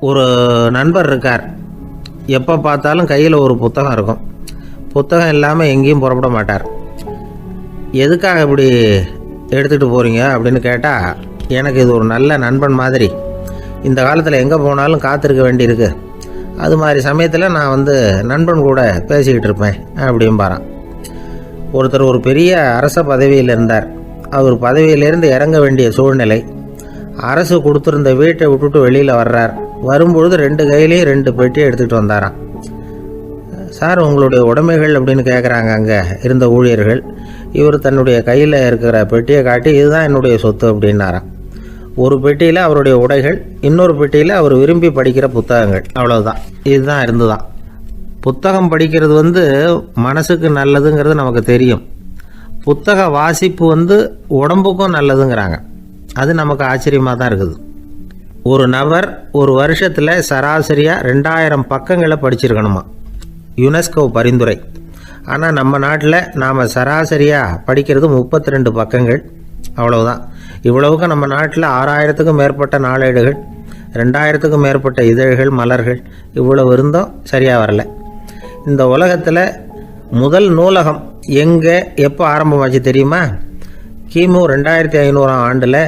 ஒரு நண்பர் இருக்கார். எப்போ பார்த்தாலும் கையில் ஒரு புத்தகம் இருக்கும். புத்தகம் இல்லாமல் எங்கேயும் புறப்பட மாட்டார். எதுக்காக இப்படி எடுத்துகிட்டு போகிறீங்க அப்படின்னு கேட்டால், எனக்கு இது ஒரு நல்ல நண்பன் மாதிரி, இந்த காலத்தில் எங்கே போனாலும் காத்திருக்க வேண்டியிருக்கு, அது மாதிரி சமயத்தில் நான் நண்பன் கூட பேசிக்கிட்டு இருப்பேன் அப்படிம்பாரான். ஒருத்தர் ஒரு பெரிய அரச பதவியில் இருந்தார். அவர் பதவியிலேருந்து இறங்க வேண்டிய சூழ்நிலை. அரசு கொடுத்துருந்த வீட்டை விட்டுட்டு வெளியில் வர்றார். வரும்பொழுது 2 கையிலையும் 2 பெட்டியை எடுத்துகிட்டு வந்தாராம். சார், உங்களுடைய உடைமைகள் அப்படின்னு கேட்குறாங்க அங்கே இருந்த ஊழியர்கள். இவர் தன்னுடைய கையில் இருக்கிற பெட்டியை காட்டி, இதுதான் என்னுடைய சொத்து அப்படின்னாராம். ஒரு பெட்டியில் அவருடைய உடைகள், இன்னொரு பெட்டியில் அவர் விரும்பி படிக்கிற புத்தகங்கள். அவ்வளோதான். இதுதான் இருந்துதான். புத்தகம் படிக்கிறது மனசுக்கு நல்லதுங்கிறது நமக்கு தெரியும். புத்தக வாசிப்பு உடம்புக்கும் நல்லதுங்கிறாங்க. அது நமக்கு ஆச்சரியமாக தான் இருக்குது. ஒரு நபர் ஒரு வருஷத்தில் சராசரியாக 2000 பக்கங்களை படிச்சிருக்கணுமா, யுனெஸ்கோ பரிந்துரை. ஆனால் நம்ம நாட்டில் நாம் சராசரியாக படிக்கிறது 32 பக்கங்கள். அவ்வளவுதான். இவ்வளவுக்கு நம்ம நாட்டில் 6000த்துக்கும் மேற்பட்ட நாளேடுகள், 2000த்துக்கும் மேற்பட்ட இதழ்கள், மலர்கள், இவ்வளவு இருந்தும் சரியாக வரல. இந்த உலகத்தில் முதல் நூலகம் எங்கே எப்போ ஆரம்பமாச்சு தெரியுமா? கிமு 2500ஆம் ஆண்டில்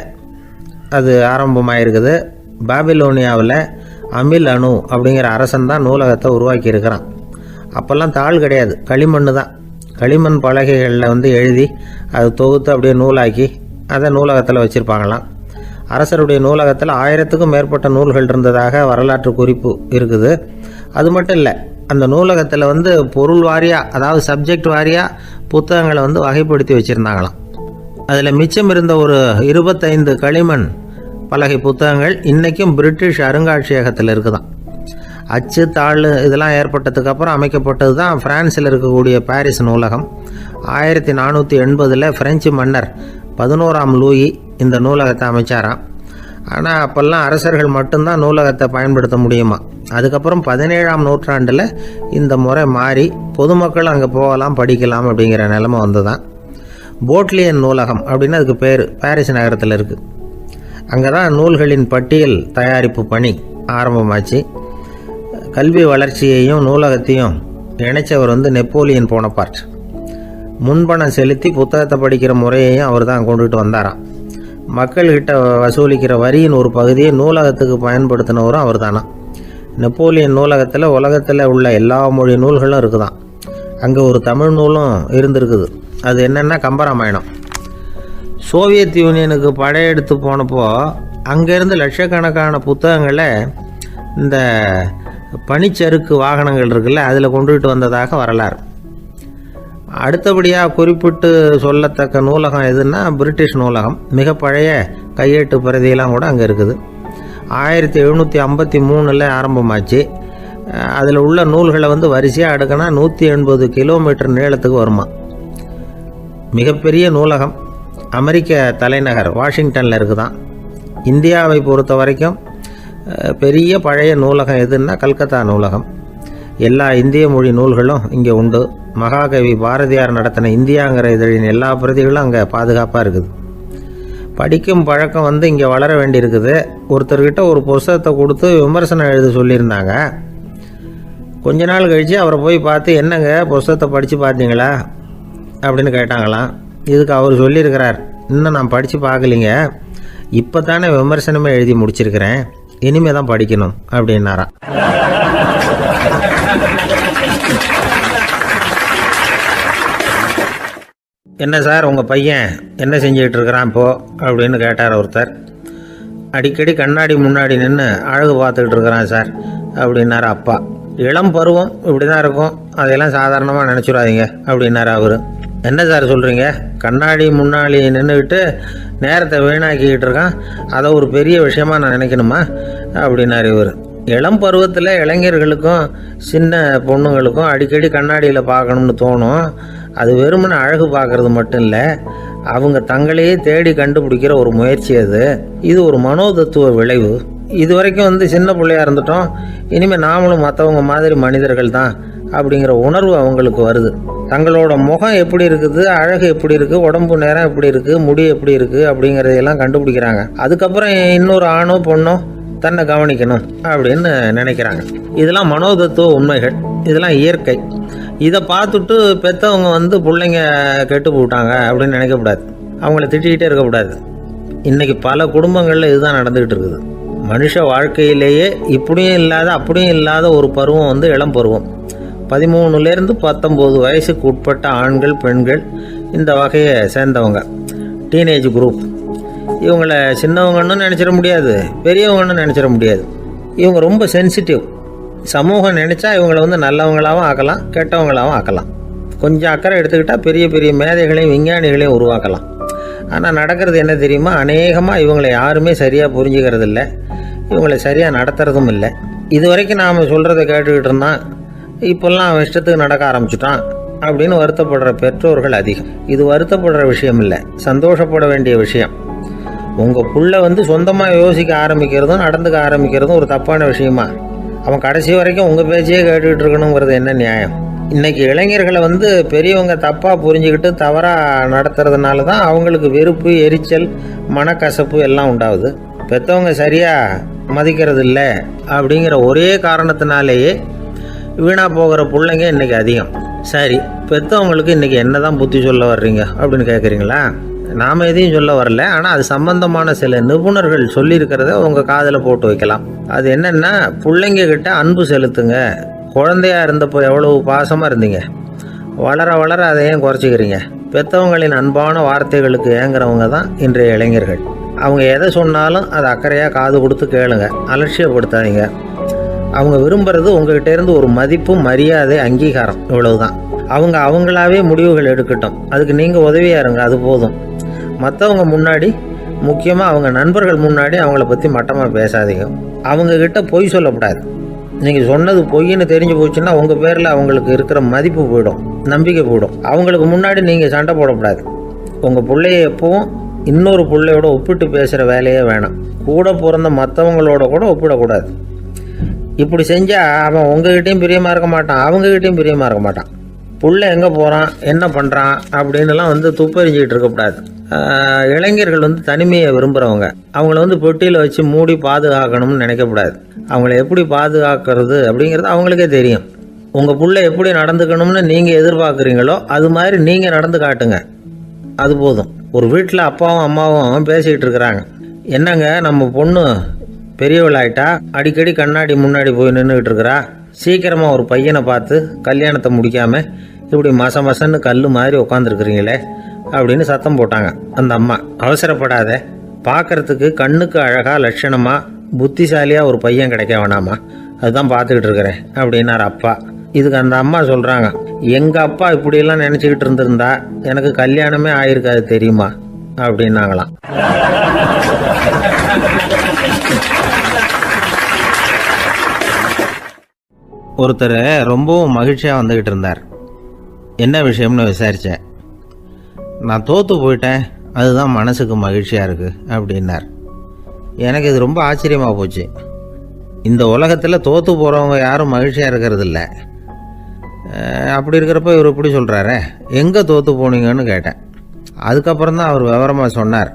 அது ஆரம்பமாயிருக்குது. பாபிலோனியாவில் அமில் அணு அப்படிங்கிற அரசன் தான் நூலகத்தை உருவாக்கி இருக்கிறான். அப்போல்லாம் தாள் கிடையாது, களிமண் தான். களிமண் பலகைகளில் எழுதி அது தொகுத்து அப்படியே நூலாக்கி அதை நூலகத்தில் வச்சுருப்பாங்களாம். அரசருடைய நூலகத்தில் 1000த்துக்கும் மேற்பட்ட நூல்கள் இருந்ததாக வரலாற்று குறிப்பு இருக்குது. அது மட்டும் இல்லை, அந்த நூலகத்தில் பொருள் வாரியாக, அதாவது சப்ஜெக்ட் வாரியாக புத்தகங்களை வகைப்படுத்தி வச்சுருந்தாங்களாம். அதில் மிச்சம் இருந்த ஒரு 25 களிமண் பலகை புத்தகங்கள் இன்றைக்கும் பிரிட்டிஷ் அருங்காட்சியகத்தில் இருக்குதான். அச்சு தாள் இதெல்லாம் ஏற்பட்டதுக்கப்புறம் அமைக்கப்பட்டது தான் ஃப்ரான்ஸில் இருக்கக்கூடிய பாரிஸ் நூலகம். 1480 ஃப்ரெஞ்சு மன்னர் 11ஆம் லூயி இந்த நூலகத்தை அமைச்சாராம். ஆனால் அப்போல்லாம் அரசர்கள் மட்டும்தான் நூலகத்தை பயன்படுத்த முடியுமா. அதுக்கப்புறம் 17ஆம் நூற்றாண்டில் இந்த முறை மாறி பொதுமக்கள் அங்கே போகலாம், படிக்கலாம் அப்படிங்கிற நிலைமை தான். போட்லியன் நூலகம் அப்படின்னு அதுக்கு பேர், பாரிஸ் நகரத்தில் இருக்குது. அங்கே தான் நூல்களின் பட்டியல் தயாரிப்பு பணி ஆரம்பமாச்சு. கல்வி வளர்ச்சியையும் நூலகத்தையும் இணைச்சவர் நெப்போலியன் போனபார்ட். முன்பணம் செலுத்தி புத்தகத்தை படிக்கிற முறையையும் அவர் தான் கொண்டுட்டு வந்தாராம். மக்கள்கிட்ட வசூலிக்கிற வரியின் ஒரு பகுதியை நூலகத்துக்கு பயன்படுத்தினவரும் அவர் தானா. நெப்போலியன் நூலகத்தில் உலகத்தில் உள்ள எல்லா மொழி நூல்களும் இருக்குதான். அங்கே ஒரு தமிழ் நூலும் இருந்திருக்குது. அது என்னென்னா கம்பராமாயணம். சோவியத் யூனியனுக்கு படையெடுத்து போனப்போ அங்கேருந்து லட்சக்கணக்கான புத்தகங்களை இந்த பனிச்சறுக்கு வாகனங்கள் இருக்குல்ல, அதில் கொண்டுகிட்டு வந்ததாக வரலாறு. அடுத்தபடியாக குறிப்பிட்டு சொல்லத்தக்க நூலகம் எதுன்னா பிரிட்டிஷ் நூலகம். மிக பழைய கையெட்டு பிரதியெல்லாம் கூட அங்கே இருக்குது. 1753 ஆரம்பமாச்சு. அதில் உள்ள நூல்களை வரிசையாக அடுக்கினா 180 கிலோமீட்டர் நீளத்துக்கு வருமா. மிகப்பெரிய நூலகம் அமெரிக்க தலைநகர் வாஷிங்டனில் இருக்குதான். இந்தியாவை பொறுத்த வரைக்கும் பெரிய பழைய நூலகம் எதுன்னா கல்கத்தா நூலகம். எல்லா இந்திய மொழி நூல்களும் இங்கே உண்டு. மகாகவி பாரதியார் நடத்தின இந்தியாங்கிற இதழின் எல்லா பிரதிகளும் அங்கே பாதுகாப்பாக இருக்குது. படிக்கும் பழக்கம் இங்கே வளர வேண்டியிருக்குது. ஒருத்தர்கிட்ட ஒரு புஸ்தகத்தை கொடுத்து விமர்சனம் எழுத சொல்லியிருந்தாங்க. கொஞ்ச நாள் கழித்து அவரை போய் பார்த்து, என்னங்க புஸ்தகத்தை படித்து பார்த்தீங்களா அப்படின்னு கேட்டாங்களாம். இதுக்கு அவர் சொல்லியிருக்கிறார், இன்னும் நான் படித்து பார்க்கலிங்க, இப்போ தானே விமர்சனமே எழுதி முடிச்சிருக்கிறேன், இனிமே தான் படிக்கணும் அப்படின்னாராம். என்ன சார், உங்கள் பையன் என்ன செஞ்சுக்கிட்டு இருக்கிறான் இப்போ அப்படின்னு கேட்டார் ஒருத்தர். அடிக்கடி கண்ணாடி முன்னாடி நின்று அழகு பார்த்துக்கிட்டு இருக்கிறான் சார் அப்படின்னாரு அப்பா. இளம் பருவம் இப்படி தான் இருக்கும், அதையெல்லாம் சாதாரணமாக நினச்சிடாதீங்க அப்படின்னாரு அவர். என்ன சார் சொல்கிறீங்க, கண்ணாடி முன்னாடி நின்றுக்கிட்டு நேரத்தை வீணாக்கிக்கிட்டு இருக்கான், அதை ஒரு பெரிய விஷயமா நான் நினைக்கணுமா அப்படின்னாரு இவர். இளம் பருவத்தில் இளைஞர்களுக்கும் சின்ன பொண்ணுங்களுக்கும் அடிக்கடி கண்ணாடியில் பார்க்கணும்னு தோணும். அது வெறுமனே அழகு பார்க்குறது மட்டும் இல்லை, அவங்க தங்களையே தேடி கண்டுபிடிக்கிற ஒரு முயற்சி அது. இது ஒரு மனோதத்துவ விளைவு. இது வரைக்கும் சின்ன பிள்ளையாக இருந்துட்டோம், இனிமேல் நாமளும் மற்றவங்க மாதிரி மனிதர்கள் தான் அப்படிங்கிற உணர்வு அவங்களுக்கு வருது. தங்களோட முகம் எப்படி இருக்குது, அழகு எப்படி இருக்குது, உடம்பு நேரம் எப்படி இருக்குது, முடி எப்படி இருக்குது அப்படிங்கிறதையெல்லாம் கண்டுபிடிக்கிறாங்க. அதுக்கப்புறம் இன்னொரு ஆணோ பொண்ணோ தன்னை கவனிக்கணும் அப்படின்னு நினைக்கிறாங்க. இதெல்லாம் மனோதத்துவ உண்மைகள், இதெல்லாம் இயற்கை. இதை பார்த்துட்டு பெற்றவங்க பிள்ளைங்க கெட்டு போட்டாங்க அப்படின்னு நினைக்கக்கூடாது, அவங்கள திட்டிக்கிட்டே இருக்கக்கூடாது. இன்றைக்கி பல குடும்பங்களில் இதுதான் நடந்துக்கிட்டு இருக்குது. மனுஷ வாழ்க்கையிலேயே இப்படியும் இல்லாத அப்படியும் இல்லாத ஒரு பருவம் இளம் பருவம். 13லேருந்து 19 வயசுக்கு உட்பட்ட ஆண்கள் பெண்கள் இந்த வகையை சேர்ந்தவங்க, டீனேஜ் குரூப். இவங்கள சின்னவங்கன்னு நினச்சிட முடியாது, பெரியவங்கன்னு நினச்சிட முடியாது. இவங்க ரொம்ப சென்சிட்டிவ். சமூகம் நினச்சா இவங்களை நல்லவங்களாகவும் ஆக்கலாம், கெட்டவங்களாகவும் ஆக்கலாம். கொஞ்சம் அக்கறை எடுத்துக்கிட்டால் பெரிய பெரிய மேதைகளையும் விஞ்ஞானிகளையும் உருவாக்கலாம். ஆனால் நடக்கிறது என்ன தெரியுமா? அநேகமாக இவங்களை யாருமே சரியாக புரிஞ்சுக்கிறது இல்லை, இவங்களை சரியாக நடத்துகிறதும் இல்லை. இது வரைக்கும் நாம் சொல்கிறத கேட்டுக்கிட்டு இருந்தான், இப்போல்லாம் அவன் இஷ்டத்துக்கு நடக்க ஆரம்பிச்சுட்டான் அப்படின்னு வருத்தப்படுற பெற்றோர்கள் அதிகம். இது வருத்தப்படுற விஷயம் இல்லை, சந்தோஷப்பட வேண்டிய விஷயம். உங்கள் புள்ள சொந்தமாக யோசிக்க ஆரம்பிக்கிறதும் நடந்துக்க ஆரம்பிக்கிறதும் ஒரு தப்பான விஷயமா? அவன் கடைசி வரைக்கும் உங்கள் பேச்சையே கேட்டுக்கிட்டு இருக்கணுங்கிறது என்ன நியாயம்? இன்றைக்கி இளைஞர்களை பெரியவங்க தப்பாக புரிஞ்சுக்கிட்டு தவறாக நடத்துறதுனால தான் அவங்களுக்கு வெறுப்பு, எரிச்சல், மனக்கசப்பு எல்லாம் உண்டாகுது. பெற்றவங்க சரியாக மதிக்கிறது இல்லை அப்படிங்கிற ஒரே காரணத்தினாலேயே வீணாக போகிற பிள்ளைங்க இன்றைக்கி அதிகம். சரி, பெற்றவங்களுக்கு இன்றைக்கி என்ன தான் புத்தி சொல்ல வர்றீங்க அப்படின்னு கேட்குறீங்களா? நாம் எதையும் சொல்ல வரல, ஆனால் அது சம்பந்தமான சில நிபுணர்கள் சொல்லியிருக்கிறத உங்கள் காதில் போட்டு வைக்கலாம். அது என்னென்னா, பிள்ளைங்க கிட்ட அன்பு செலுத்துங்க. குழந்தையாக இருந்தப்போ எவ்வளவு பாசமாக இருந்தீங்க, வளர வளர அதை ஏன் குறைச்சிக்கிறீங்க? பெற்றவங்களின் அன்பான வார்த்தைகளுக்கு ஏங்குறவங்க தான் இன்றைய இளைஞர்கள். அவங்க எதை சொன்னாலும் அதை அக்கறையாக காது கொடுத்து கேளுங்க, அலட்சியப்படுத்தாதீங்க. அவங்க விரும்புகிறது உங்கள்கிட்டேருந்து ஒரு மதிப்பு, மரியாதை, அங்கீகாரம், இவ்வளவுதான். அவங்க அவங்களாவே முடிவுகள் எடுக்கட்டும், அதுக்கு நீங்கள் உதவியாக இருங்க, அது போதும். மற்றவங்க முன்னாடி, முக்கியமாக அவங்க நண்பர்கள் முன்னாடி அவங்கள பற்றி மட்டமாக பேசாதீங்க. அவங்கக்கிட்ட பொய் சொல்லக்கூடாது. நீங்கள் சொன்னது பொய்ன்னு தெரிஞ்சு போச்சுன்னா உங்கள் பேரில் அவங்களுக்கு இருக்கிற மதிப்பு போயிடும், நம்பிக்கை போயிடும். அவங்களுக்கு முன்னாடி நீங்கள் சண்டை போடக்கூடாது. உங்கள் பிள்ளைய எப்பவும் இன்னொரு பிள்ளையோட ஒப்பிட்டு பேசுகிற வேலையே வேணாம். கூட பிறந்த மற்றவங்களோட கூட ஒப்பிடக்கூடாது. இப்படி செஞ்சால் அவன் உங்ககிட்டையும் பிரியமாக இருக்க மாட்டான், அவங்ககிட்டையும் பிரியமாக இருக்க மாட்டான். புள்ள எங்கே போகிறான், என்ன பண்ணுறான் அப்படின்னுலாம் துப்பறிஞ்சிக்கிட்டு இருக்கக்கூடாது. இளைஞர்கள் தனிமையை விரும்புகிறவங்க. அவங்கள பெட்டியில் வச்சு மூடி பாதுகாக்கணும்னு நினைக்கக்கூடாது. அவங்கள எப்படி பாதுகாக்கிறது அப்படிங்கிறது அவங்களுக்கே தெரியும். உங்கள் புள்ள எப்படி நடந்துக்கணும்னு நீங்கள் எதிர்பார்க்குறீங்களோ அது மாதிரி நீங்கள் நடந்து காட்டுங்க, அது போதும். ஒரு வீட்டில் அப்பாவும் அம்மாவும் பேசிக்கிட்டு இருக்கிறாங்க. என்னங்க, நம்ம பொண்ணு பெரியவளாயிட்டா, அடிக்கடி கண்ணாடி முன்னாடி போய் நின்றுக்கிட்டு இருக்கிறா, சீக்கிரமாக ஒரு பையனை பார்த்து கல்யாணத்தை முடிக்காமல் இப்படி மசன்னு கல் மாதிரி உட்காந்துருக்குறீங்களே அப்படின்னு சத்தம் போட்டாங்க அந்த அம்மா. அவசரப்படாத, பார்க்குறதுக்கு கண்ணுக்கு அழகாக லட்சணமாக புத்திசாலியாக ஒரு பையன் கிடைக்க வேணாமா, அதுதான் பார்த்துக்கிட்டு இருக்கிறேன் அப்படின்னார் அப்பா. இதுக்கு அந்த அம்மா சொல்கிறாங்க, எங்கள் அப்பா இப்படியெல்லாம் நினச்சிக்கிட்டு இருந்திருந்தா எனக்கு கல்யாணமே ஆயிருக்காது தெரியுமா அப்படின்னாங்களாம். ஒருத்தர் ரொம்பவும் மகிழ்ச்சியாக வந்துக்கிட்டு இருந்தார். என்ன விஷயம்னு விசாரித்தேன். நான் தோற்று போயிட்டேன், அதுதான் மனசுக்கு மகிழ்ச்சியாக இருக்குது அப்படின்னார். எனக்கு இது ரொம்ப ஆச்சரியமாக போச்சு. இந்த உலகத்தில் தோற்று போகிறவங்க யாரும் மகிழ்ச்சியாக இருக்கிறது இல்லை. அப்படி இருக்கிறப்ப இவர் இப்படி சொல்கிறாரே, எங்கே தோற்று போனீங்கன்னு கேட்டேன். அதுக்கப்புறம் தான் அவர் விவரமாக சொன்னார்.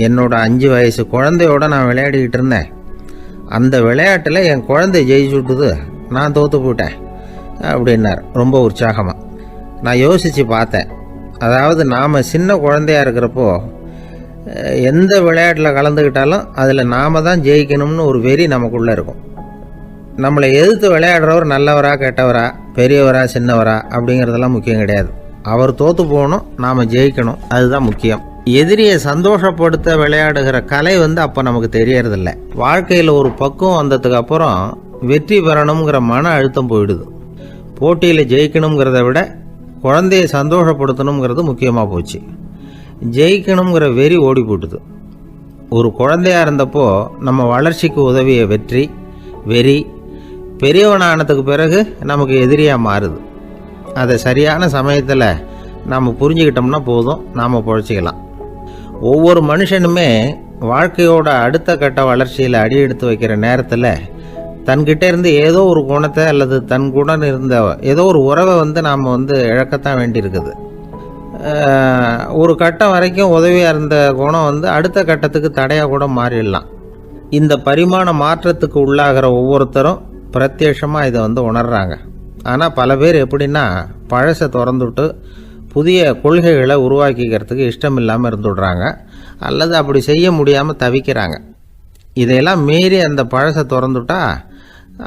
என்னோட 5 வயசு குழந்தையோட நான் விளையாடிக்கிட்டு இருந்தேன். அந்த விளையாட்டில் என் குழந்தை ஜெயிச்சு விட்டுது, நான் தோற்று போயிட்டேன் அப்படின்னார் ரொம்ப உற்சாகமாக. நான் யோசித்து பார்த்தேன். அதாவது நாம் சின்ன குழந்தையாக இருக்கிறப்போ எந்த விளையாட்டில் கலந்துக்கிட்டாலும் அதில் நாம் தான் ஜெயிக்கணும்னு ஒரு வெறி நமக்குள்ளே இருக்கும். நம்மளை எதிர்த்து விளையாடுறவர் நல்லவரா கெட்டவரா, பெரியவரா சின்னவரா அப்படிங்கிறதெல்லாம் முக்கியம் கிடையாது. அவர் தோற்று போகணும், நாம் ஜெயிக்கணும், அதுதான் முக்கியம். எதிரியை சந்தோஷப்படுத்த விளையாடுகிற கலை அப்போ நமக்கு தெரியறதில்ல. வாழ்க்கையில் ஒரு பக்குவம் வந்ததுக்கு அப்புறம் வெற்றி பெறணுங்கிற மன அழுத்தம் போயிடுது. போட்டியில் ஜெயிக்கணுங்கிறத விட குழந்தையை சந்தோஷப்படுத்தணுங்கிறது முக்கியமாக போச்சு. ஜெயிக்கணுங்கிற வெறி ஓடி போட்டுது. ஒரு குழந்தையாக இருந்தப்போ நம்ம வளர்ச்சிக்கு உதவிய வெறி பெரியவனானதுக்கு பிறகு நமக்கு எதிரியாக மாறுது. அதை சரியான சமயத்தில் நாம் புரிஞ்சுக்கிட்டோம்னா போதும், நாம் பொழைச்சிக்கலாம். ஒவ்வொரு மனுஷனுமே வாழ்க்கையோட அடுத்த கட்ட வளர்ச்சியில் அடி எடுத்து வைக்கிற நேரத்தில் தன்கிட்ட இருந்து ஏதோ ஒரு குணத்தை அல்லது தன் குணம் இருந்த ஏதோ ஒரு உறவை நாம் இழக்கத்தான் வேண்டியிருக்குது. ஒரு கட்டம் வரைக்கும் உதவியாக இருந்த குணம் அடுத்த கட்டத்துக்கு தடையாக கூட மாறிடலாம். இந்த பரிமாண மாற்றத்துக்கு உள்ளாகிற ஒவ்வொருத்தரும் பிரத்யட்சமாக இதை உணர்றாங்க. ஆனால் பல பேர் எப்படின்னா பழசை திறந்துவிட்டு புதிய கொள்கைகளை உருவாக்கிக்கிறதுக்கு இஷ்டம் இல்லாமல் இருந்துடுறாங்க, அல்லது அப்படி செய்ய முடியாமல் தவிக்கிறாங்க. இதையெல்லாம் மீறி அந்த பழசை திறந்துட்டா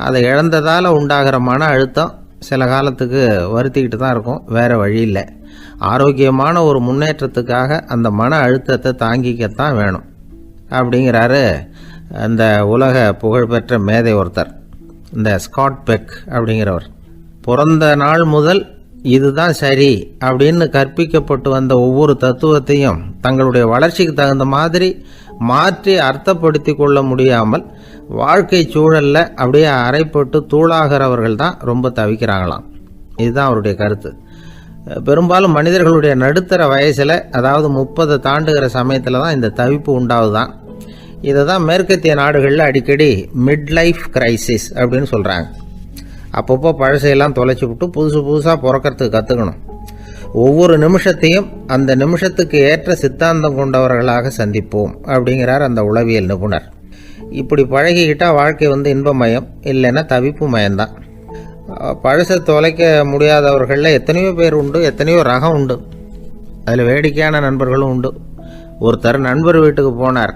அதை இழந்ததால் உண்டாகிற மன அழுத்தம் சில காலத்துக்கு வருத்திக்கிட்டு தான் இருக்கும், வேறு வழி இல்லை. ஆரோக்கியமான ஒரு முன்னேற்றத்துக்காக அந்த மன அழுத்தத்தை தாங்கிக்கத்தான் வேணும் அப்படிங்கிறாரு அந்த உலக புகழ்பெற்ற மேதை ஒருத்தர், இந்த ஸ்காட் பெக் அப்படிங்கிறவர். பிறந்த நாள் முதல் இதுதான் சரி அப்படின்னு கற்பிக்கப்பட்டு வந்த ஒவ்வொரு தத்துவத்தையும் தங்களுடைய வளர்ச்சிக்கு தகுந்த மாதிரி மாற்றி அர்த்தப்படுத்தி கொள்ள முடியாமல் வாழ்க்கை சூழலில் அப்படியே அரைப்பட்டு தூளாகிறவர்கள் தான் ரொம்ப தவிக்கிறாங்களாம். இதுதான் அவருடைய கருத்து. பெரும்பாலும் மனிதர்களுடைய நடுத்தர வயசில், அதாவது 30 தாண்டுகிற சமயத்தில் தான் இந்த தவிப்பு உண்டாகுதான். இதை தான் மேற்கத்திய நாடுகளில் அடிக்கடி மிட் லைஃப் கிரைசிஸ் அப்படின்னு சொல்கிறாங்க. அப்பப்போ பழசையெல்லாம் தொலைச்சி விட்டு புதுசாக பிறக்கிறதுக்கு கற்றுக்கணும். ஒவ்வொரு நிமிஷத்தையும் அந்த நிமிஷத்துக்கு ஏற்ற சித்தாந்தம் கொண்டவர்களாக சந்திப்போம் அப்படிங்கிறார் அந்த உளவியல் நிபுணர். இப்படி பழகிக்கிட்டால் வாழ்க்கை இன்பமயம், இல்லைன்னா தவிப்பு மயம்தான். பழசை தொலைக்க முடியாதவர்களில் எத்தனையோ பேர் உண்டு, எத்தனையோ ரகம் உண்டு. அதில் வேடிக்கையான நண்பர்களும் உண்டு. ஒருத்தர் நண்பர் வீட்டுக்கு போனார்.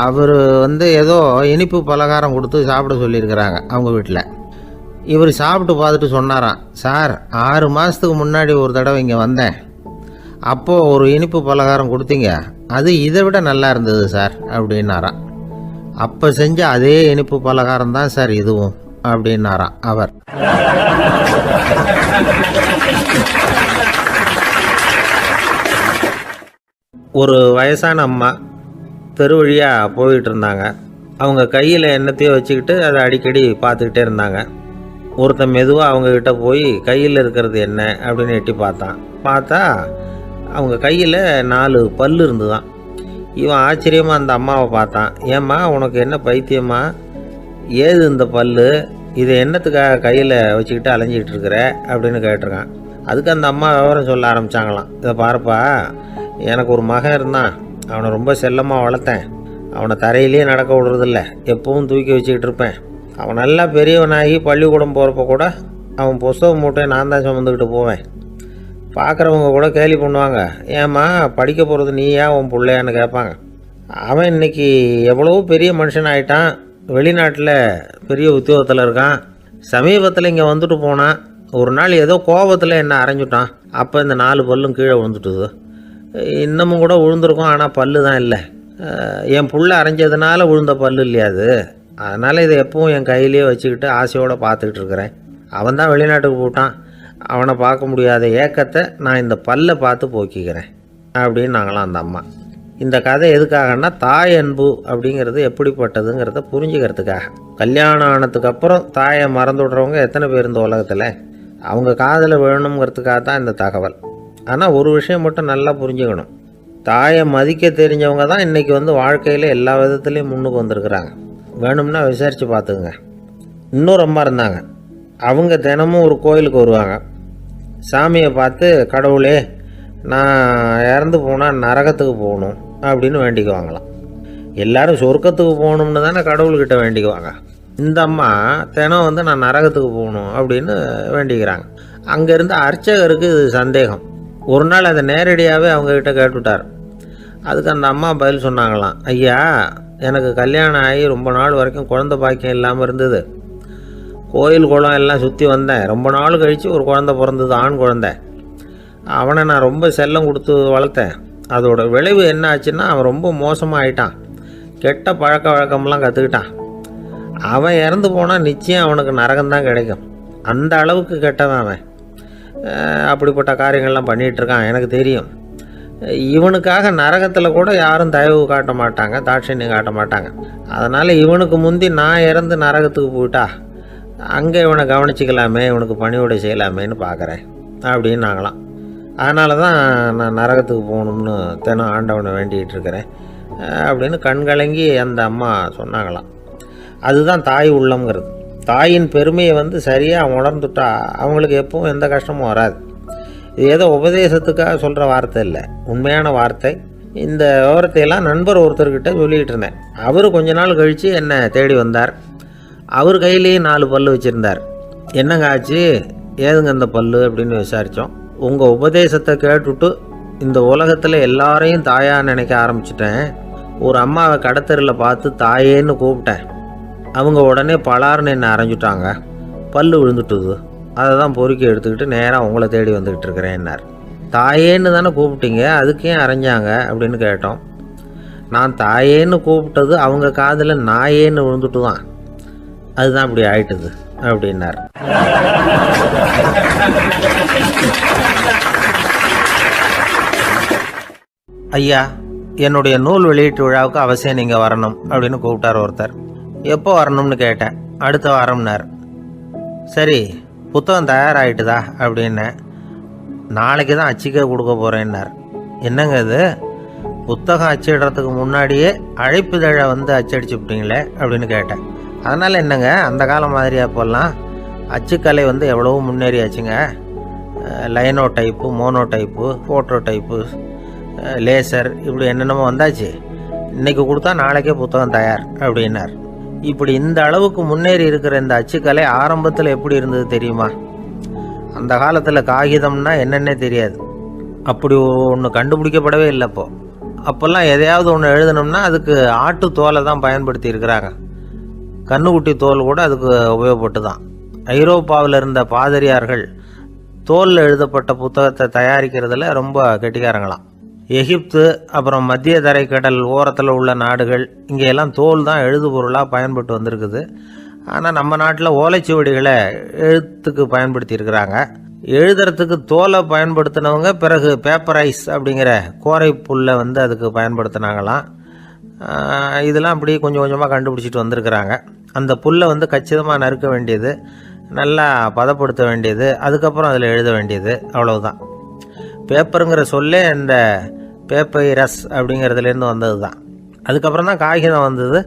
அவர் ஏதோ இனிப்பு பலகாரம் கொடுத்து சாப்பிட சொல்லியிருக்கிறாங்க அவங்க வீட்டில். இவர் சாப்பிட்டு பார்த்துட்டு சொன்னாராம், சார் 6 மாதத்துக்கு முன்னாடி ஒரு தடவை இங்கே வந்தேன், அப்போது ஒரு இனிப்பு பலகாரம் கொடுத்தீங்க, அது இதை விட நல்லா இருந்தது சார் அப்படின்னாராம். அப்போ செஞ்ச அதே இனிப்பு பலகாரம் தான் சார் இதுவும் அப்படின்னாராம் அவர். ஒரு வயசான அம்மா தெரு வழியாக போயிட்டு இருந்தாங்க. அவங்க கையில் எண்ணத்தையோ வச்சுக்கிட்டு அதை அடிக்கடி பார்த்துக்கிட்டே இருந்தாங்க. ஒருத்தன் மெதுவாக அவங்கக்கிட்ட போய் கையில் இருக்கிறது என்ன அப்படின்னு எட்டி பார்த்தா அவங்க கையில் 4 பல் இருந்துதான். இவன் ஆச்சரியமாக அந்த அம்மாவை பார்த்தான். ஏம்மா, உனக்கு என்ன பைத்தியமா, ஏது இந்த பல், இதை என்னத்துக்காக கையில் வச்சுக்கிட்டு அலைஞ்சிக்கிட்டு இருக்கிற அப்படின்னு கேட்டிருக்கான். அதுக்கு அந்த அம்மா விவரம் சொல்ல ஆரம்பித்தாங்களாம். இதை பாருப்பா, எனக்கு ஒரு மகன் இருந்தான், அவனை ரொம்ப செல்லமாக வளர்த்தேன். அவனை தரையிலேயே நடக்க விடுறதில்ல, எப்பவும் தூக்கி வச்சுக்கிட்டு இருப்பேன். அவன் நல்லா பெரியவனாகி பள்ளிக்கூடம் போகிறப்ப கூட அவன் புஸ்தக மூட்டையை நான் தான் சுமந்துக்கிட்டு போவேன். பார்க்குறவங்க கூட கேலி பண்ணுவாங்க, ஏம்மா படிக்க போகிறது நீயா உன் பிள்ளையான்னு கேட்பாங்க. அவன் இன்றைக்கி எவ்வளவோ பெரிய மனுஷன் ஆகிட்டான், வெளிநாட்டில் பெரிய உத்தியோகத்தில் இருக்கான். சமீபத்தில் இங்கே வந்துட்டு போனான். ஒரு நாள் ஏதோ கோபத்தில் என்ன அரைஞ்சுட்டான். அப்போ இந்த 4 பல்லும் கீழே விழுந்துட்டுது. இன்னமும் கூட விழுந்திருக்கும், ஆனால் பல்லு தான் இல்லை. என் புள்ள அரைஞ்சதுனால விழுந்த பல்லு இல்லையா அது, அதனால் இதை எப்பவும் என் கையிலேயே வச்சுக்கிட்டு ஆசையோடு பார்த்துக்கிட்டு இருக்கிறேன். அவன் தான் வெளிநாட்டுக்கு போட்டான், அவனை பார்க்க முடியாத ஏக்கத்தை நான் இந்த பல்லை பார்த்து போக்கிக்கிறேன் அப்படின்னு நாங்களாம் அந்த அம்மா. இந்த கதை எதுக்காகன்னா, தாய் அன்பு அப்படிங்கிறது எப்படிப்பட்டதுங்கிறத புரிஞ்சுக்கிறதுக்காக. கல்யாணம் ஆனதுக்கு அப்புறம் தாயை மறந்து விடுறவங்க எத்தனை பேர் இந்த உலகத்தில், அவங்க காதில் வேணுங்கிறதுக்காக தான் இந்த தகவல். ஆனால் ஒரு விஷயம் மட்டும் நல்லா புரிஞ்சுக்கணும், தாயை மதிக்க தெரிஞ்சவங்க தான் இன்றைக்கி வாழ்க்கையில் எல்லா விதத்துலேயும் முன்னுக்கு வந்திருக்கிறாங்க. வேணும்னா விசாரித்து பார்த்துக்குங்க. இன்னொரு அம்மா இருந்தாங்க. அவங்க தினமும் ஒரு கோயிலுக்கு வருவாங்க. சாமியை பார்த்து, கடவுளே நான் இறந்து போனால் நரகத்துக்கு போகணும் அப்படின்னு வேண்டிக்குவாங்களாம். எல்லோரும் சொர்க்கத்துக்கு போகணும்னு தானே கடவுள்கிட்ட வேண்டிக்குவாங்க. இந்த அம்மா தினம் நான் நரகத்துக்கு போகணும் அப்படின்னு வேண்டிக்கிறாங்க. அங்கேருந்து அர்ச்சகருக்கு இது சந்தேகம். ஒரு நாள் அதை நேரடியாகவே அவங்கக்கிட்ட கேட்டுவிட்டார். அதுக்கு அந்த அம்மா பதில் சொன்னாங்களாம், ஐயா, எனக்கு கல்யாணம் ஆகி ரொம்ப நாள் வரைக்கும் குழந்தை பாக்கியம் இல்லாமல் இருந்தது. கோயில் குளம் எல்லாம் சுற்றி வந்தேன். ரொம்ப நாள் கழித்து ஒரு குழந்தை பிறந்தது, ஆண் குழந்தை. அவனை நான் ரொம்ப செல்லம் கொடுத்து வளர்த்தேன். அதோட விளைவு என்ன ஆச்சுன்னா, அவன் ரொம்ப மோசமாக ஆகிட்டான். கெட்ட பழக்க வழக்கம்லாம் கற்றுக்கிட்டான். அவன் இறந்து போனால் நிச்சயம் அவனுக்கு நரகம்தான் கிடைக்கும். அந்த அளவுக்கு கெட்டவன் அவன். அப்படிப்பட்ட காரியங்கள்லாம் பண்ணிகிட்ருக்கான், எனக்கு தெரியும். இவனுக்காக நரகத்தில் கூட யாரும் தயவு காட்ட மாட்டாங்க, தாட்சண்யம் காட்ட மாட்டாங்க. அதனால் இவனுக்கு முந்தி நான் இறந்து நரகத்துக்கு போயிட்டா அங்கே இவனை கவனிச்சிக்கலாமே, இவனுக்கு பணியோட செய்யலாமேன்னு பார்க்குறேன் அப்படின்னு நாங்களாம். அதனால தான் நான் நரகத்துக்கு போகணும்னு தினம் ஆண்டவனை வேண்டிகிட்டு இருக்கிறேன் அப்படின்னு கண்கலங்கி அந்த அம்மா சொன்னாங்களாம். அதுதான் தாய் உள்ளம்ங்கிறது. தாயின் பெருமையை சரியாக உணர்ந்துட்டா அவங்களுக்கு எப்பவும் எந்த கஷ்டமும் வராது. இது ஏதோ உபதேசத்துக்காக சொல்கிற வார்த்தை இல்லை, உண்மையான வார்த்தை. இந்த விவரத்தையெல்லாம் நண்பர் ஒருத்தர்கிட்ட சொல்லிக்கிட்டு இருந்தேன். அவர் கொஞ்ச நாள் கழித்து என்னை தேடி வந்தார். அவர் கையிலேயும் 4 பல் வச்சுருந்தார். என்னங்க ஆச்சு, ஏதுங்க அந்த பல் அப்படின்னு விசாரித்தோம். உங்கள் உபதேசத்தை கேட்டுவிட்டு இந்த உலகத்தில் எல்லாரையும் தாயாக நினைக்க ஆரம்பிச்சிட்டேன். ஒரு அம்மாவை கடத்தரில் பார்த்து தாயேன்னு கூப்பிட்டேன். அவங்க உடனே பலார்னு என்னை அரைஞ்சிட்டாங்க. பல் விழுந்துட்டுது. அதை தான் பொறுக்கி எடுத்துக்கிட்டு நேராக உங்களை தேடி வந்துக்கிட்டு இருக்கிறேன்னார். தாயேன்னு தானே கூப்பிட்டீங்க, அதுக்கு ஏன் அரைஞ்சாங்க அப்படின்னு கேட்டோம். நான் தாயேன்னு கூப்பிட்டது அவங்க காதில் நாயேன்னு விழுந்துட்டு தான், அதுதான் இப்படி ஆயிட்டுது அப்படின்னார். ஐயா, என்னுடைய நூல் வெளியீட்டு விழாவுக்கு அவசியம் நீங்கள் வரணும் அப்படின்னு கூப்பிட்டார் ஒருத்தர். எப்போ வரணும்னு கேட்டேன். அடுத்த வாரம்னார். சரி, புத்தகம் தயாராகிட்டுதா அப்படின்னேன். நாளைக்கு தான் அச்சிக்க கொடுக்க போகிறேன்னார். என்னங்க இது, புத்தகம் அச்சிடுறதுக்கு முன்னாடியே அழைப்புதழை வந்து அச்சடிச்சு விட்டீங்களே அப்படின்னு கேட்டேன். அதனால் என்னங்க, அந்த காலம் மாதிரி அப்போல்லாம் அச்சுக்கலை வந்து எவ்வளவோ முன்னேறியாச்சுங்க. Linotype, monotype, phototype, laser, இப்படி என்னென்னமோ வந்தாச்சு. இன்றைக்கி கொடுத்தா நாளைக்கே புத்தகம் தயார் அப்படின்னார். இப்படி இந்த அளவுக்கு முன்னேறி இருக்கிற இந்த அச்சுக்கலை ஆரம்பத்தில் எப்படி இருந்தது தெரியுமா? அந்த காலத்தில் காகிதம்னா என்னென்னே தெரியாது. அப்படி ஒன்று கண்டுபிடிக்கப்படவே இல்லை. அப்போல்லாம் எதையாவது ஒன்று எழுதணும்னா அதுக்கு ஆட்டு தோலை தான் பயன்படுத்தி இருக்கிறாங்க. கண்ணுக்குட்டி தோல் கூட அதுக்கு உபயோகப்பட்டு தான். ஐரோப்பாவில் இருந்த பாதிரியார்கள் தோலில் எழுதப்பட்ட புத்தகத்தை தயாரிக்கிறதுல ரொம்ப கெட்டிக்காரங்களாம். எகிப்து, அப்புறம் மத்திய தரைக்கடல் ஓரத்தில் உள்ள நாடுகள், இங்கெல்லாம் தோல் தான் எழுதுபொருளாக பயன்பட்டு வந்திருக்குது. ஆனால் நம்ம நாட்டில் ஓலைச்சுவடிகளை எழுத்துக்கு பயன்படுத்தி இருக்கிறாங்க. எழுதுறதுக்கு தோலை பயன்படுத்தினவங்க பிறகு பேப்பரைஸ் அப்படிங்கிற கோரை புல்லை வந்து அதுக்கு பயன்படுத்தினாங்களாம். இதெல்லாம் அப்படி கொஞ்சம் கொஞ்சமாக கண்டுபிடிச்சிட்டு வந்திருக்கிறாங்க. அந்த புல்லை வந்து கச்சிதமாக நறுக்க வேண்டியது, நல்லா பதப்படுத்த வேண்டியது, அதுக்கப்புறம் அதில் எழுத வேண்டியது, அவ்வளவுதான். பேப்பருங்கிற சொல்லே இந்த பேப்பைரஸ் அப்படிங்கிறதுலேருந்து வந்தது தான். அதுக்கப்புறம் தான் காகிதம் வந்தது.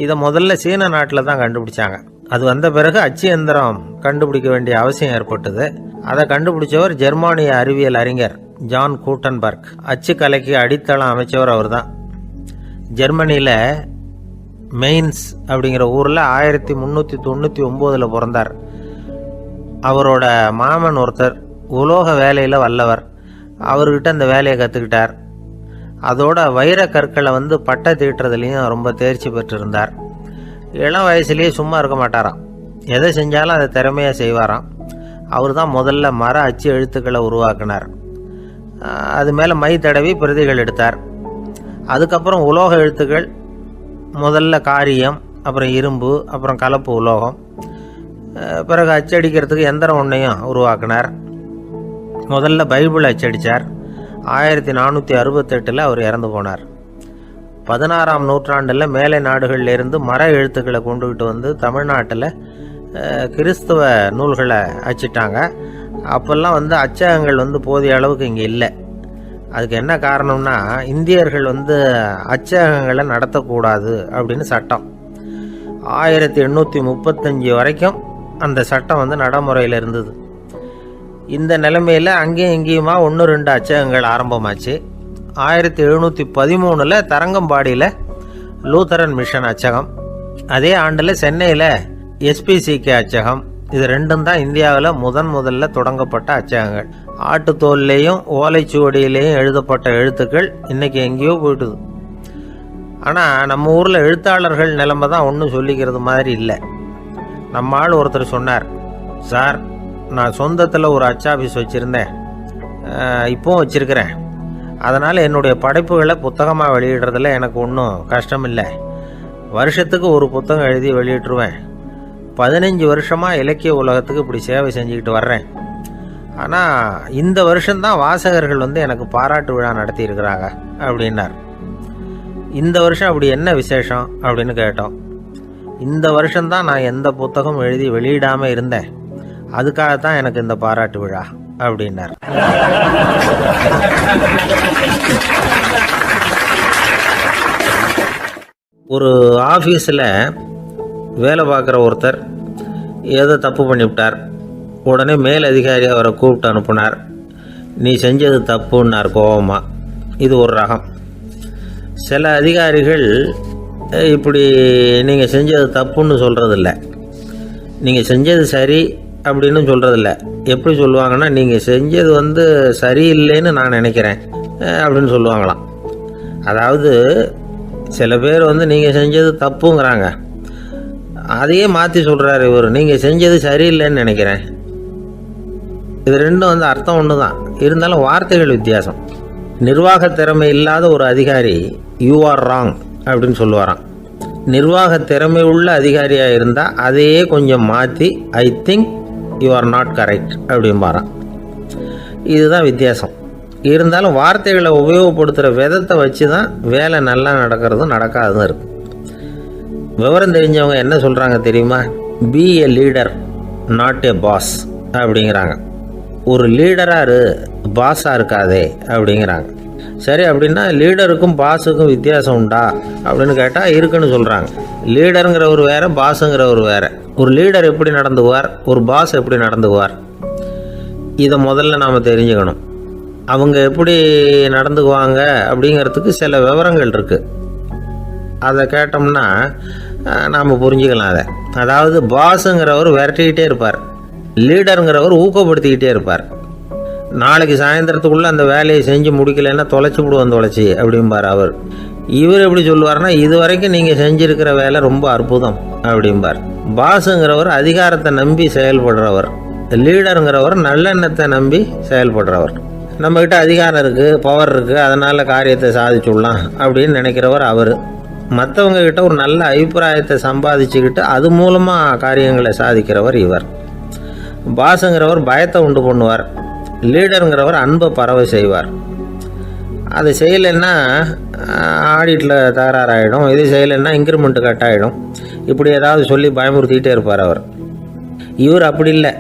இதை முதல்ல சீன நாட்டில் தான் கண்டுபிடிச்சாங்க. அது வந்த பிறகு அச்சு எந்திரம் கண்டுபிடிக்க வேண்டிய அவசியம் ஏற்பட்டது. அதை கண்டுபிடிச்சவர் ஜெர்மானிய அறிவியல் அறிஞர் ஜான் கூட்டன்பர்க். அச்சு கலைக்கு அடித்தளம் அமைச்சவர் அவர் தான். ஜெர்மனியில் மெயின்ஸ் அப்படிங்கிற ஊரில் 1399 பிறந்தார். அவரோட மாமன் ஒருத்தர் உலோக வேலையில் வல்லவர். அவர்கிட்ட அந்த வேலையை கற்றுக்கிட்டார். அதோட வைர கற்களை வந்து பட்டை தீட்டுறதுலேயும் ரொம்ப தேர்ச்சி பெற்றிருந்தார். இளம் வயசுலேயே சும்மா இருக்க மாட்டாராம். எதை செஞ்சாலும் அதை திறமையாக செய்வாராம். அவர் தான் முதல்ல மர அச்சு எழுத்துக்களை உருவாக்கினார். அது மேலே மை தடவி பிரதிகள் எடுத்தார். அதுக்கப்புறம் உலோக எழுத்துக்கள், முதல்ல காரியம், அப்புறம் இரும்பு, அப்புறம் கலப்பு உலோகம், பிறகு அச்சடிக்கிறதுக்கு எந்திரம் ஒன்றையும் உருவாக்கினார். முதல்ல பைபிள் அச்சடித்தார். 1468 அவர் இறந்து போனார். 16ஆம் நூற்றாண்டில் மேலை நாடுகளிலிருந்து மர எழுத்துக்களை கொண்டுகிட்டு வந்து தமிழ்நாட்டில் கிறிஸ்துவ நூல்களை அச்சிட்டாங்க. அப்போல்லாம் வந்து அச்சகங்கள் வந்து போதிய அளவுக்கு இங்கே இல்லை. அதுக்கு என்ன காரணம்னா, இந்தியர்கள் வந்து அச்சகங்களை நடத்தக்கூடாது அப்படின்னு சட்டம். 1835 வரைக்கும் அந்த சட்டம் வந்து நடைமுறையில் இருந்தது. இந்த நிலைமையில் அங்கேயும் இங்கேயுமா 1-2 அச்சகங்கள் ஆரம்பமாச்சு. 1713 தரங்கம்பாடியில் லூத்தரன் மிஷன் அச்சகம், அதே ஆண்டில் சென்னையில் எஸ்பிசிகே அச்சகம். இது ரெண்டும் தான் இந்தியாவில் முதல்ல தொடங்கப்பட்ட அச்சகங்கள். ஆட்டுத்தோல்லையும் ஓலைச்சுவடியிலையும் எழுதப்பட்ட எழுத்துக்கள் இன்றைக்கி எங்கேயோ போயிட்டுது. ஆனால் நம்ம ஊரில் எழுத்தாளர்கள் நிலைமை தான் ஒன்றும் சொல்லிக்கிறது மாதிரி இல்லை. நம்ம ஆள் ஒருத்தர் சொன்னார், சார், நான் சொந்தத்தில் ஒரு அச்சாபீஸ் வச்சுருந்தேன், இப்போவும் வச்சுருக்கிறேன். அதனால் என்னுடைய படைப்புகளை புத்தகமாக வெளியிடுறதுல எனக்கு ஒன்றும் கஷ்டம் இல்லை. வருஷத்துக்கு ஒரு புத்தகம் எழுதி வெளியிட்டுருவேன். 15 வருஷமாக இலக்கிய உலகத்துக்கு இப்படி சேவை செஞ்சுக்கிட்டு வர்றேன். ஆனால் இந்த வருஷம்தான் வாசகர்கள் வந்து எனக்கு பாராட்டு விழா நடத்தியிருக்கிறாங்க அப்படின்னார். இந்த வருஷம் அப்படி என்ன விசேஷம் அப்படின்னு கேட்டோம். இந்த வருஷம்தான் நான் எந்த புத்தகம் எழுதி வெளியிடாமல் இருந்தேன், அதுக்காகத்தான் எனக்கு இந்த பாராட்டு விழா அப்படின்னார். ஒரு ஆஃபீஸில் வேலை பார்க்குற ஒருத்தர் ஏதோ தப்பு பண்ணிவிட்டார். உடனே மேல் அதிகாரி அவரை கூப்பிட்டு அனுப்புனார். நீ செஞ்சது தப்புன்னார் கோபமாக. இது ஒரு ரகம். சில அதிகாரிகள் இப்படி நீங்கள் செஞ்சது தப்புன்னு சொல்கிறதில்ல, நீங்கள் செஞ்சது சரி அப்படின்னு சொல்கிறதில்ல. எப்படி சொல்லுவாங்கன்னா, நீங்கள் செஞ்சது சரியில்லைன்னு நான் நினைக்கிறேன் அப்படின்னு சொல்லுவாங்களாம். அதாவது சில பேர் நீங்கள் செஞ்சது தப்புங்கிறாங்க, அதையே மாற்றி சொல்கிறாரு இவர், நீங்கள் செஞ்சது சரியில்லைன்னு நினைக்கிறேன். இது ரெண்டும் அர்த்தம் ஒன்று தான், இருந்தாலும் வார்த்தைகள் வித்தியாசம். நிர்வாக திறமை இல்லாத ஒரு அதிகாரி யூ ஆர் ராங் அப்படின்னு சொல்லுவாராம். நிர்வாக திறமை உள்ள அதிகாரியாக இருந்தால் அதையே கொஞ்சம் மாற்றி I think you are not correct அப்படிம்பாரான். இதுதான் வித்தியாசம். இருந்தாலும் வார்த்தைகளை உபயோகப்படுத்துகிற விதத்தை வச்சு தான் வேலை நல்லா நடக்கிறதும் நடக்காததும் இருக்குது. விவரம் தெரிஞ்சவங்க என்ன சொல்கிறாங்க தெரியுமா? Be a leader not a boss அப்படிங்கிறாங்க. ஒரு லீடராக பாஸாக இருக்காதே அப்படிங்கிறாங்க. சரி, அப்படின்னா லீடருக்கும் பாஸுக்கும் வித்தியாசம் உண்டா அப்படின்னு கேட்டால் இருக்குன்னு சொல்கிறாங்க. லீடருங்கிறவர் வேறு, பாஸுங்கிறவர் வேறு. ஒரு லீடர் எப்படி நடந்துக்குவார், ஒரு பாஸ் எப்படி நடந்துக்குவார், இதை முதல்ல நாம் தெரிஞ்சுக்கணும். அவங்க எப்படி நடந்துக்குவாங்க அப்படிங்கிறதுக்கு சில விவரங்கள் இருக்குது. அதை கேட்டோம்னா நாம் புரிஞ்சுக்கலாம் அதை. அதாவது பாஸுங்கிறவர் விரட்டிக்கிட்டே இருப்பார், லீடருங்கிறவர் ஊக்கப்படுத்திக்கிட்டே இருப்பார். நாளைக்கு சாயந்தரத்துக்குள்ளே அந்த வேலையை செஞ்சு முடிக்கலைன்னா தொலைச்சி விடுவோம் தொலைச்சி அப்படிம்பார் அவர். இவர் எப்படி சொல்லுவார்னா, இது வரைக்கும் நீங்கள் செஞ்சுருக்கிற வேலை ரொம்ப அற்புதம் அப்படிம்பார். பாஸுங்கிறவர் அதிகாரத்தை நம்பி செயல்படுறவர், லீடருங்கிறவர் நல்லெண்ணத்தை நம்பி செயல்படுறவர். நம்மக்கிட்ட அதிகாரம் இருக்குது, பவர் இருக்குது, அதனால் காரியத்தை சாதிச்சுடலாம் அப்படின்னு நினைக்கிறவர் அவர். மற்றவங்கக்கிட்ட ஒரு நல்ல அபிப்பிராயத்தை சம்பாதிச்சுக்கிட்டு அது மூலமாக காரியங்களை சாதிக்கிறவர் இவர். பாஸுங்கிறவர் பயத்தை உண்டு பண்ணுவார், லீடருங்கிறவர் அன்பை பரவ செய்வார். அது செய்யலைன்னா ஆடிட்டில் தகராறாயிடும், இது செய்யலைன்னா இன்க்ரிமெண்ட்டு கட் ஆகிடும், இப்படி ஏதாவது சொல்லி பயமுறுத்திக்கிட்டே இருப்பார் அவர். இவர் அப்படி இல்லை.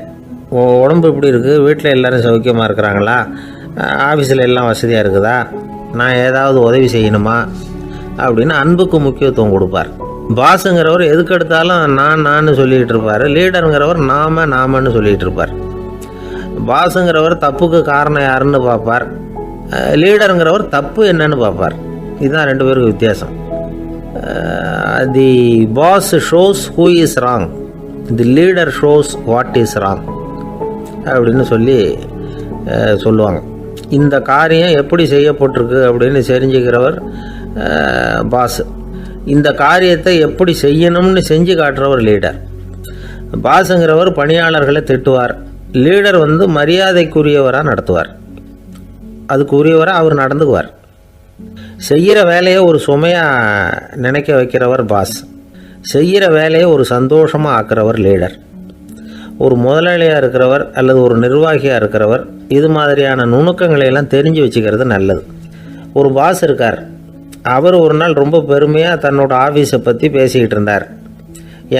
உடம்பு இப்படி இருக்குது, வீட்டில் எல்லோரும் சௌக்கியமாக இருக்கிறாங்களா, ஆஃபீஸில் எல்லாம் வசதியாக இருக்குதா, நான் ஏதாவது உதவி செய்யணுமா அப்படின்னு அன்புக்கு முக்கியத்துவம் கொடுப்பார். பாஸுங்கிறவர் எதுக்கு எடுத்தாலும் நான் சொல்லிகிட்டு இருப்பார், லீடருங்கிறவர் நாமன்னு சொல்லிகிட்டு இருப்பார். பாஸுங்கிறவர் தப்புக்கு காரணம் யாருன்னு பார்ப்பார், லீடருங்கிறவர் தப்பு என்னன்னு பார்ப்பார். இதுதான் ரெண்டு பேருக்கு வித்தியாசம். The boss shows who is wrong, the leader shows what is wrong அப்படின்னு சொல்லுவாங்க. இந்த காரியம் எப்படி செய்யப்பட்டிருக்கு அப்படின்னு தெரிஞ்சுக்கிறவர் பாஸ், இந்த காரியத்தை எப்படி செய்யணும்னு செஞ்சு காட்டுறவர் லீடர். பாஸுங்கிறவர் பணியாளர்களை திட்டுவார், லீடர் மரியாதைக்குரியவராக நடத்துவார், அதுக்குரியவராக அவர் நடந்துக்குவார். செய்கிற வேலையை ஒரு சுமையாக நினைக்க வைக்கிறவர் பாஸ், செய்கிற வேலையை ஒரு சந்தோஷமாக ஆக்கிறவர் லீடர். ஒரு முதலாளியாக இருக்கிறவர் அல்லது ஒரு நிர்வாகியாக இருக்கிறவர் இது மாதிரியான நுணுக்கங்களையெல்லாம் தெரிஞ்சு வச்சுக்கிறது நல்லது. ஒரு பாஸ் இருக்கார், அவர் ஒரு நாள் ரொம்ப பெருமையாக தன்னோட ஆஃபீஸை பற்றி பேசிக்கிட்டு இருந்தார்.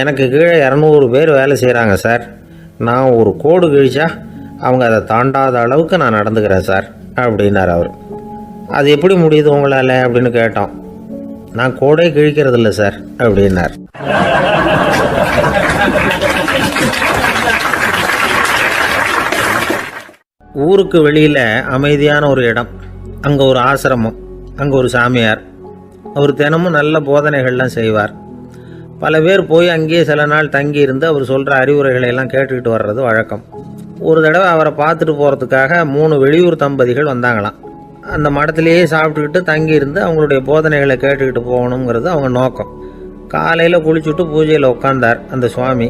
எனக்கு கீழே 200 பேர் வேலை செய்கிறாங்க சார், நான் ஒரு கோடு கிழிச்சா அவங்க அதை தாண்டாத அளவுக்கு நான் நடந்துக்கிறேன் சார் அப்படின்னார் அவர். அது எப்படி முடியுது உங்களால் அப்படின்னு கேட்டோம். நான் கோடே கிழிக்கிறதில்ல சார் அப்படின்னார். ஊருக்கு வெளியில் அமைதியான ஒரு இடம், அங்கே ஒரு ஆசிரமம், அங்கே ஒரு சாமியார். அவர் தினமும் நல்ல போதனைகள்லாம் செய்வார். பல பேர் போய் அங்கேயே சில நாள் தங்கி இருந்து அவர் சொல்கிற அறிவுரைகளை எல்லாம் கேட்டுக்கிட்டு வர்றது வழக்கம். ஒரு தடவை அவரை பார்த்துட்டு போகிறதுக்காக 3 வெளியூர் தம்பதிகள் வந்தாங்களாம். அந்த மடத்திலேயே சாப்பிட்டுக்கிட்டு தங்கி இருந்து அவங்களுடைய போதனைகளை கேட்டுக்கிட்டு போகணுங்கிறது அவங்க நோக்கம். காலையில் குளிச்சுட்டு பூஜையில் உட்காந்தார் அந்த சுவாமி.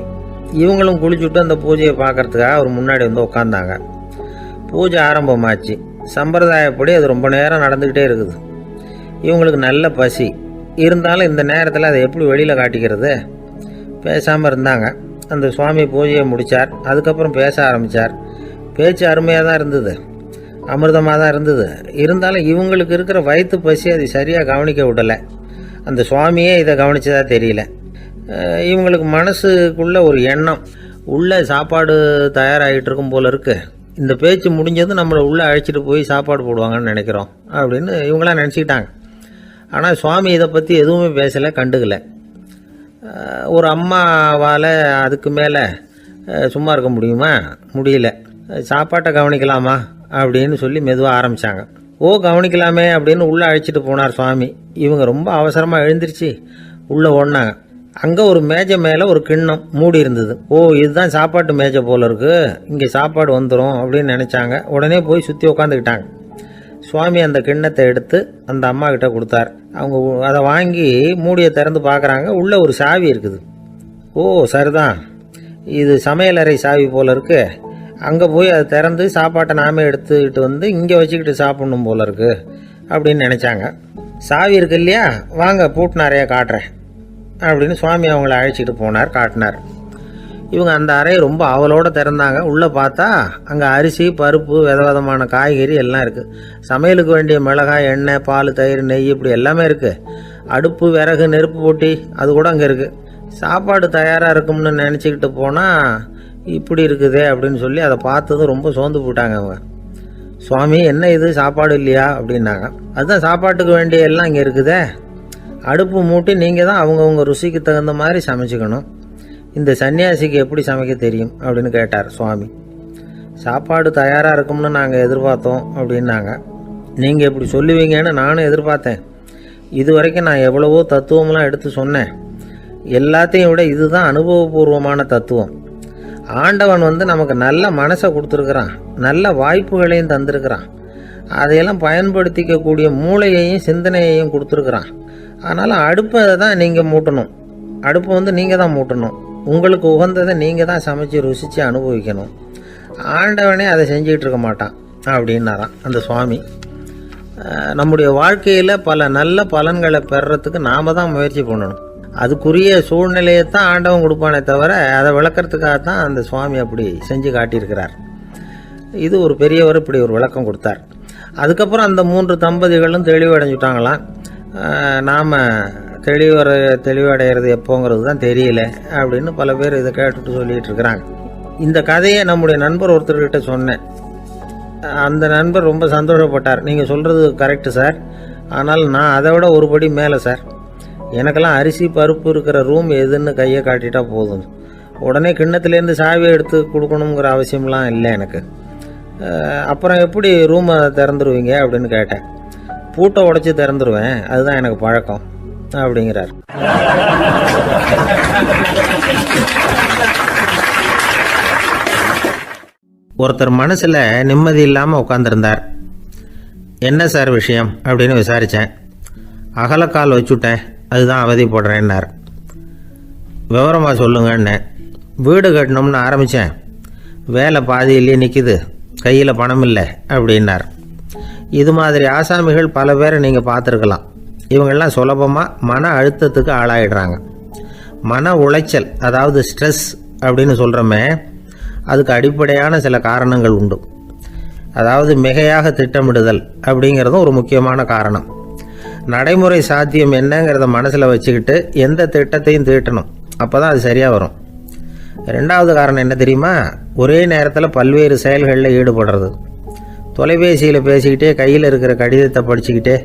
இவங்களும் குளிச்சுட்டு அந்த பூஜையை பார்க்குறதுக்காக அவர் முன்னாடி உட்காந்தாங்க. பூஜை ஆரம்பமாச்சு. சம்பிரதாயப்படி அது ரொம்ப நேரம் நடந்துக்கிட்டே இருக்குது. இவங்களுக்கு நல்ல பசி இருந்தாலும் இந்த நேரத்தில் அதை எப்படி வெளியில் காட்டிக்கிறது? பேசாமல் இருந்தாங்க. அந்த சுவாமி பூஜையை முடித்தார். அதுக்கப்புறம் பேச ஆரம்பித்தார். பேச்சு அருமையாக தான் இருந்தது, அமிர்தமாக தான் இருந்தது. இருந்தாலும் இவங்களுக்கு இருக்கிற வயிற்று பசி அது சரியாக கவனிக்க விடலை. அந்த சுவாமியே இதை கவனித்ததா தெரியல. இவங்களுக்கு மனசுக்குள்ளே ஒரு எண்ணம், உள்ளே சாப்பாடு தயாராகிட்டு இருக்கும் போல் இருக்குது, இந்த பேச்சு முடிஞ்சதும் நம்மளை உள்ளே அழைச்சிட்டு போய் சாப்பாடு போடுவாங்கன்னு நினைக்கிறோம் அப்படின்னு இவங்களாம் நினச்சிக்கிட்டாங்க. ஆனால் சுவாமி இதை பற்றி எதுவுமே பேசலை, கண்டுக்கலை. ஒரு அம்மாவால் அதுக்கு மேலே சும்மா இருக்க முடியுமா? முடியல. சாப்பாட்டை கவனிக்கலாமா அப்படின்னு சொல்லி மெதுவாக ஆரம்பித்தாங்க. கவனிக்கலாமே அப்படின்னு உள்ளே அழைச்சிட்டு போனார் சுவாமி. இவங்க ரொம்ப அவசரமாக எழுந்திருச்சு உள்ளே ஓடினாங்க. அங்கே ஒரு மேஜை மேலே ஒரு கிண்ணம் மூடி இருந்தது. இதுதான் சாப்பாட்டு மேஜை போல இருக்கு, இங்கே சாப்பாடு வந்துடும் அப்படின்னு நினச்சாங்க. உடனே போய் சுற்றி உட்காந்துக்கிட்டாங்க. சுவாமி அந்த கிண்ணத்தை எடுத்து அந்த அம்மா கிட்ட கொடுத்தார். அவங்க அதை வாங்கி மூடியை திறந்து பார்க்குறாங்க. உள்ளே ஒரு சாவி இருக்குது. சரிதான், இது சமையலறை சாவி போல இருக்கு. அங்கே போய் அதை திறந்து சாப்பாட்டை நாமே எடுத்துக்கிட்டு வந்து இங்கே வச்சுக்கிட்டு சாப்பிட்ணும் போல இருக்கு அப்படின்னு நினச்சாங்க. சாவி இருக்கு இல்லையா, வாங்க பூட்டு நிறையா காட்டுறேன் அப்படின்னு சுவாமி அவங்கள அழைச்சிட்டு போனார், காட்டினார். இவங்க அந்த அறையை ரொம்ப அவளோடு திறந்தாங்க. உள்ளே பார்த்தா அங்கே அரிசி, பருப்பு, விதவிதமான காய்கறி எல்லாம் இருக்குது. சமையலுக்கு வேண்டிய மிளகாய், எண்ணெய், பால், தயிர், நெய் இப்படி எல்லாமே இருக்குது. அடுப்பு, விறகு, நெருப்பு போட்டி அது கூட அங்கே இருக்குது. சாப்பாடு தயாராக இருக்கும்னு நினச்சிக்கிட்டு போனால் இப்படி இருக்குதே அப்படின்னு சொல்லி அதை பார்த்ததும் ரொம்ப சோர்ந்து போட்டாங்க அவங்க. சுவாமி, என்ன இது சாப்பாடு இல்லையா அப்படின்னாங்க. அதுதான் சாப்பாட்டுக்கு வேண்டிய எல்லாம் இங்கே இருக்குதே. அடுப்பு மூட்டி நீங்கள் தான் அவங்கவுங்க ருசிக்கு தகுந்த மாதிரி சமைச்சிக்கணும். இந்த சன்னியாசிக்கு எப்படி சமைக்க தெரியும் அப்படின்னு கேட்டார் சுவாமி. சாப்பாடு தயாராக இருக்கும்னு நாங்கள் எதிர்பார்த்தோம் அப்படின்னாங்க. நீங்கள் இப்படி சொல்லுவீங்கன்னு நானும் எதிர்பார்த்தேன். இது வரைக்கும் நான் எவ்வளவோ தத்துவம்லாம் எடுத்து சொன்னேன். எல்லாத்தையும் விட இதுதான் அனுபவபூர்வமான தத்துவம். ஆண்டவன் நமக்கு நல்ல மனசை கொடுத்துருக்குறான், நல்ல வாய்ப்புகளையும் தந்திருக்கிறான், அதையெல்லாம் பயன்படுத்திக்கக்கூடிய மூளையையும் சிந்தனையையும் கொடுத்துருக்குறான். அதனால் அடுப்பை தான் நீங்கள் மூட்டணும். அடுப்பை நீங்கள் தான் மூட்டணும். உங்களுக்கு உகந்ததை நீங்கள் தான் சமைச்சு ருசித்து அனுபவிக்கணும். ஆண்டவனே அதை செஞ்சுக்கிட்டு இருக்க மாட்டான் அப்படின்னாரான் அந்த சுவாமி. நம்முடைய வாழ்க்கையில் பல நல்ல பலன்களை பெறுறதுக்கு நாம் தான் முயற்சி பண்ணணும். அதுக்குரிய சூழ்நிலையை தான் ஆண்டவன் கொடுப்பானே தவிர அதை விளக்கிறதுக்காக தான் அந்த சுவாமி அப்படி செஞ்சு காட்டியிருக்கிறார். இது ஒரு பெரியவர் இப்படி ஒரு விளக்கம் கொடுத்தார். அதுக்கப்புறம் அந்த 3 தம்பதிகளும் தெளிவடைஞ்சுட்டாங்களாம். நாம் தெளிவடைகிறது எப்போங்கிறது தான் தெரியல அப்படின்னு பல பேர் இதை கேட்டுட்டு சொல்லிகிட்டு இருக்கிறாங்க. இந்த கதையை நம்முடைய நண்பர் ஒருத்தர்கிட்ட சொன்னேன். அந்த நண்பர் ரொம்ப சந்தோஷப்பட்டார். நீங்கள் சொல்கிறது கரெக்டு சார், ஆனால் நான் அதை விட ஒரு படி மேலே சார். எனக்கெல்லாம் அரிசி, பருப்பு இருக்கிற ரூம் எதுன்னு கையை காட்டிட்டா போதும். உடனே கிண்ணத்துலேருந்து சாவியை எடுத்து கொடுக்கணுங்கிற அவசியம்லாம் இல்லை எனக்கு. அப்புறம் எப்படி ரூமை திறந்துருவீங்க அப்படின்னு கேட்டேன். பூட்டை உடைச்சி திறந்துருவேன், அதுதான் எனக்கு பழக்கம் அப்படிங்கிறார். ஒருத்தர் மனசில் நிம்மதி இல்லாமல் உட்காந்துருந்தார். என்ன சார் விஷயம் அப்படின்னு விசாரித்தேன். அகலக்கால் வச்சுட்டேன், அதுதான் அவதிப்படுறேன்னார். விவரமாக சொல்லுங்கன்னு. வீடு கட்டணும்னு ஆரம்பித்தேன், வேலை பாதியிலே நிற்கிது, கையில் பணம் இல்லை அப்படின்னார். இது மாதிரி ஆசாமிகள் பல பேரை நீங்கள் பார்த்துருக்கலாம். இவங்கெல்லாம் சுலபமாக மன அழுத்தத்துக்கு ஆளாயிடுறாங்க. மன உளைச்சல், அதாவது ஸ்ட்ரெஸ் அப்படின்னு சொல்கிறோமே, அதுக்கு அடிப்படையான சில காரணங்கள் உண்டு. அதாவது மிகையாக திட்டமிடுதல் அப்படிங்கிறதும் ஒரு முக்கியமான காரணம். நடைமுறை சாத்தியம் என்னங்கிறத மனசில் வச்சுக்கிட்டு எந்த திட்டத்தையும் தீட்டணும், அப்போ தான் அது சரியாக வரும். 2வது காரணம் என்ன தெரியுமா? ஒரே நேரத்தில் பல்வேறு செயல்களில் ஈடுபடுறது. தொலைபேசியில் பேசிக்கிட்டே கையில் இருக்கிற கடிதத்தை படிச்சுக்கிட்டே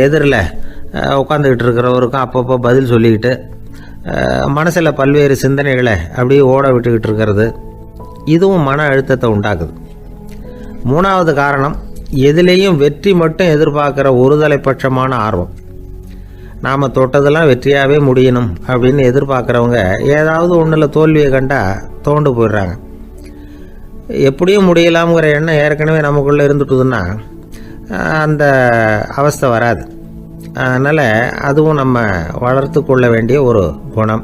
எதிரில் உட்காந்துக்கிட்டு இருக்கிறவருக்கும் அப்பப்போ பதில் சொல்லிக்கிட்டு மனசில் பல்வேறு சிந்தனைகளை அப்படியே ஓட விட்டுக்கிட்டு இருக்கிறது, இதுவும் மன அழுத்தத்தை உண்டாக்குது. 3வது காரணம், எதிலேயும் வெற்றி மட்டும் எதிர்பார்க்குற ஒருதலைப்பட்சமான ஆர்வம். நாம் தொட்டதெல்லாம் வெற்றியாகவே முடியணும் அப்படின்னு எதிர்பார்க்குறவங்க ஏதாவது ஒன்றில் தோல்வியை கண்டால் தோண்டு போயிடுறாங்க. எப்படியும் முடியலாம்ங்கிற எண்ணம் ஏற்கனவே நமக்குள்ளே இருந்துட்டுதுன்னா அந்த அவஸ்தை வராது. அதனால் அதுவும் நம்ம வளர்த்து கொள்ள வேண்டிய ஒரு குணம்.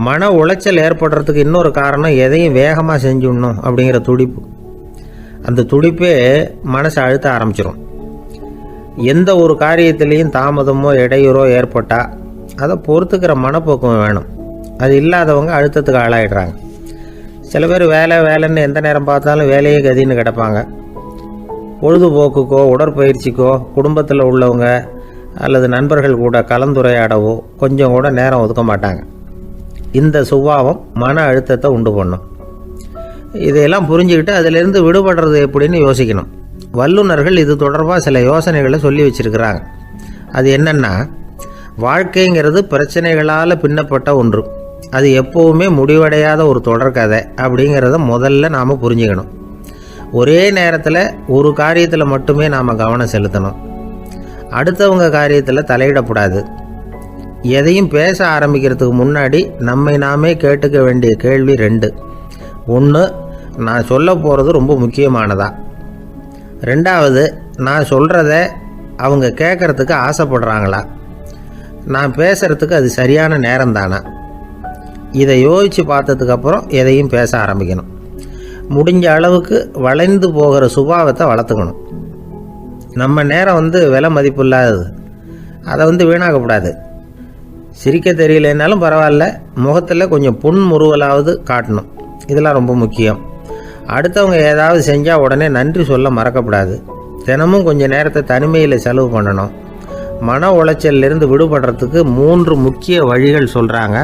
மன உளைச்சல் ஏற்படுறதுக்கு இன்னொரு காரணம், எதையும் வேகமாக செஞ்சுடணும் அப்படிங்கிற துடிப்பு. அந்த துடிப்பே மனசை அழுத்த ஆரம்பிச்சிடும். எந்த ஒரு காரியத்திலையும் தாமதமோ இடையூறோ ஏற்பட்டால் அதை பொறுத்துக்கிற மனப்போக்கம் வேணும். அது இல்லாதவங்க அழுத்தத்துக்கு ஆளாயிடுறாங்க. சில பேர் வேலைன்னு எந்த நேரம் பார்த்தாலும் வேலையே கதின்னு கிடப்பாங்க. பொழுதுபோக்குக்கோ உடற்பயிற்சிக்கோ குடும்பத்தில் உள்ளவங்க அல்லது நண்பர்கள் கூட கலந்துரையாடவோ கொஞ்சம் கூட நேரம் ஒதுக்க மாட்டாங்க. இந்த சுபாவம் மன அழுத்தத்தை உண்டு பண்ணும். இதையெல்லாம் புரிஞ்சுக்கிட்டு அதிலிருந்து விடுபடுறது எப்படின்னு யோசிக்கணும். வல்லுநர்கள் இது தொடர்பாக சில யோசனைகளை சொல்லி வச்சுருக்கிறாங்க. அது என்னென்னா, வாழ்க்கைங்கிறது பிரச்சனைகளால் பின்னப்பட்ட ஒன்று. அது எப்போவுமே முடிவடையாத ஒரு தொடர்கதை அப்படிங்கிறத முதல்ல நாம் புரிஞ்சுக்கணும். ஒரே நேரத்தில் ஒரு காரியத்தில் மட்டுமே நாம் கவனம் செலுத்தணும். அடுத்தவங்க காரியத்தில் தலையிடக்கூடாது. எதையும் பேச ஆரம்பிக்கிறதுக்கு முன்னாடி நம்மை நாமே கேட்டுக்க வேண்டிய கேள்வி 2. 1, நான் சொல்ல போகிறது ரொம்ப முக்கியமானதா? 2வது, நான் சொல்கிறத அவங்க கேட்குறதுக்கு ஆசைப்படுறாங்களா? நான் பேசுகிறதுக்கு அது சரியான நேரம் தானா? இதை யோசித்து பார்த்ததுக்கப்புறம் எதையும் பேச ஆரம்பிக்கணும். முடிஞ்ச அளவுக்கு வளைந்து போகிற சுபாவத்தை வளர்த்துக்கணும். நம்ம நேரம் விலை மதிப்பு இல்லாதது, அதை வீணாக்கக்கூடாது. சிரிக்க தெரியலனாலும் பரவாயில்ல, முகத்தில் கொஞ்சம் புன்முறுவலாவது காட்டணும். இதெல்லாம் ரொம்ப முக்கியம். அடுத்தவங்க ஏதாவது செஞ்சால் உடனே நன்றி சொல்ல மறக்கக்கூடாது. தினமும் கொஞ்சம் நேரத்தை தனிமையில் செலவு பண்ணணும். மன உளைச்சலிருந்து விடுபடுறதுக்கு 3 முக்கிய வழிகள் சொல்கிறாங்க.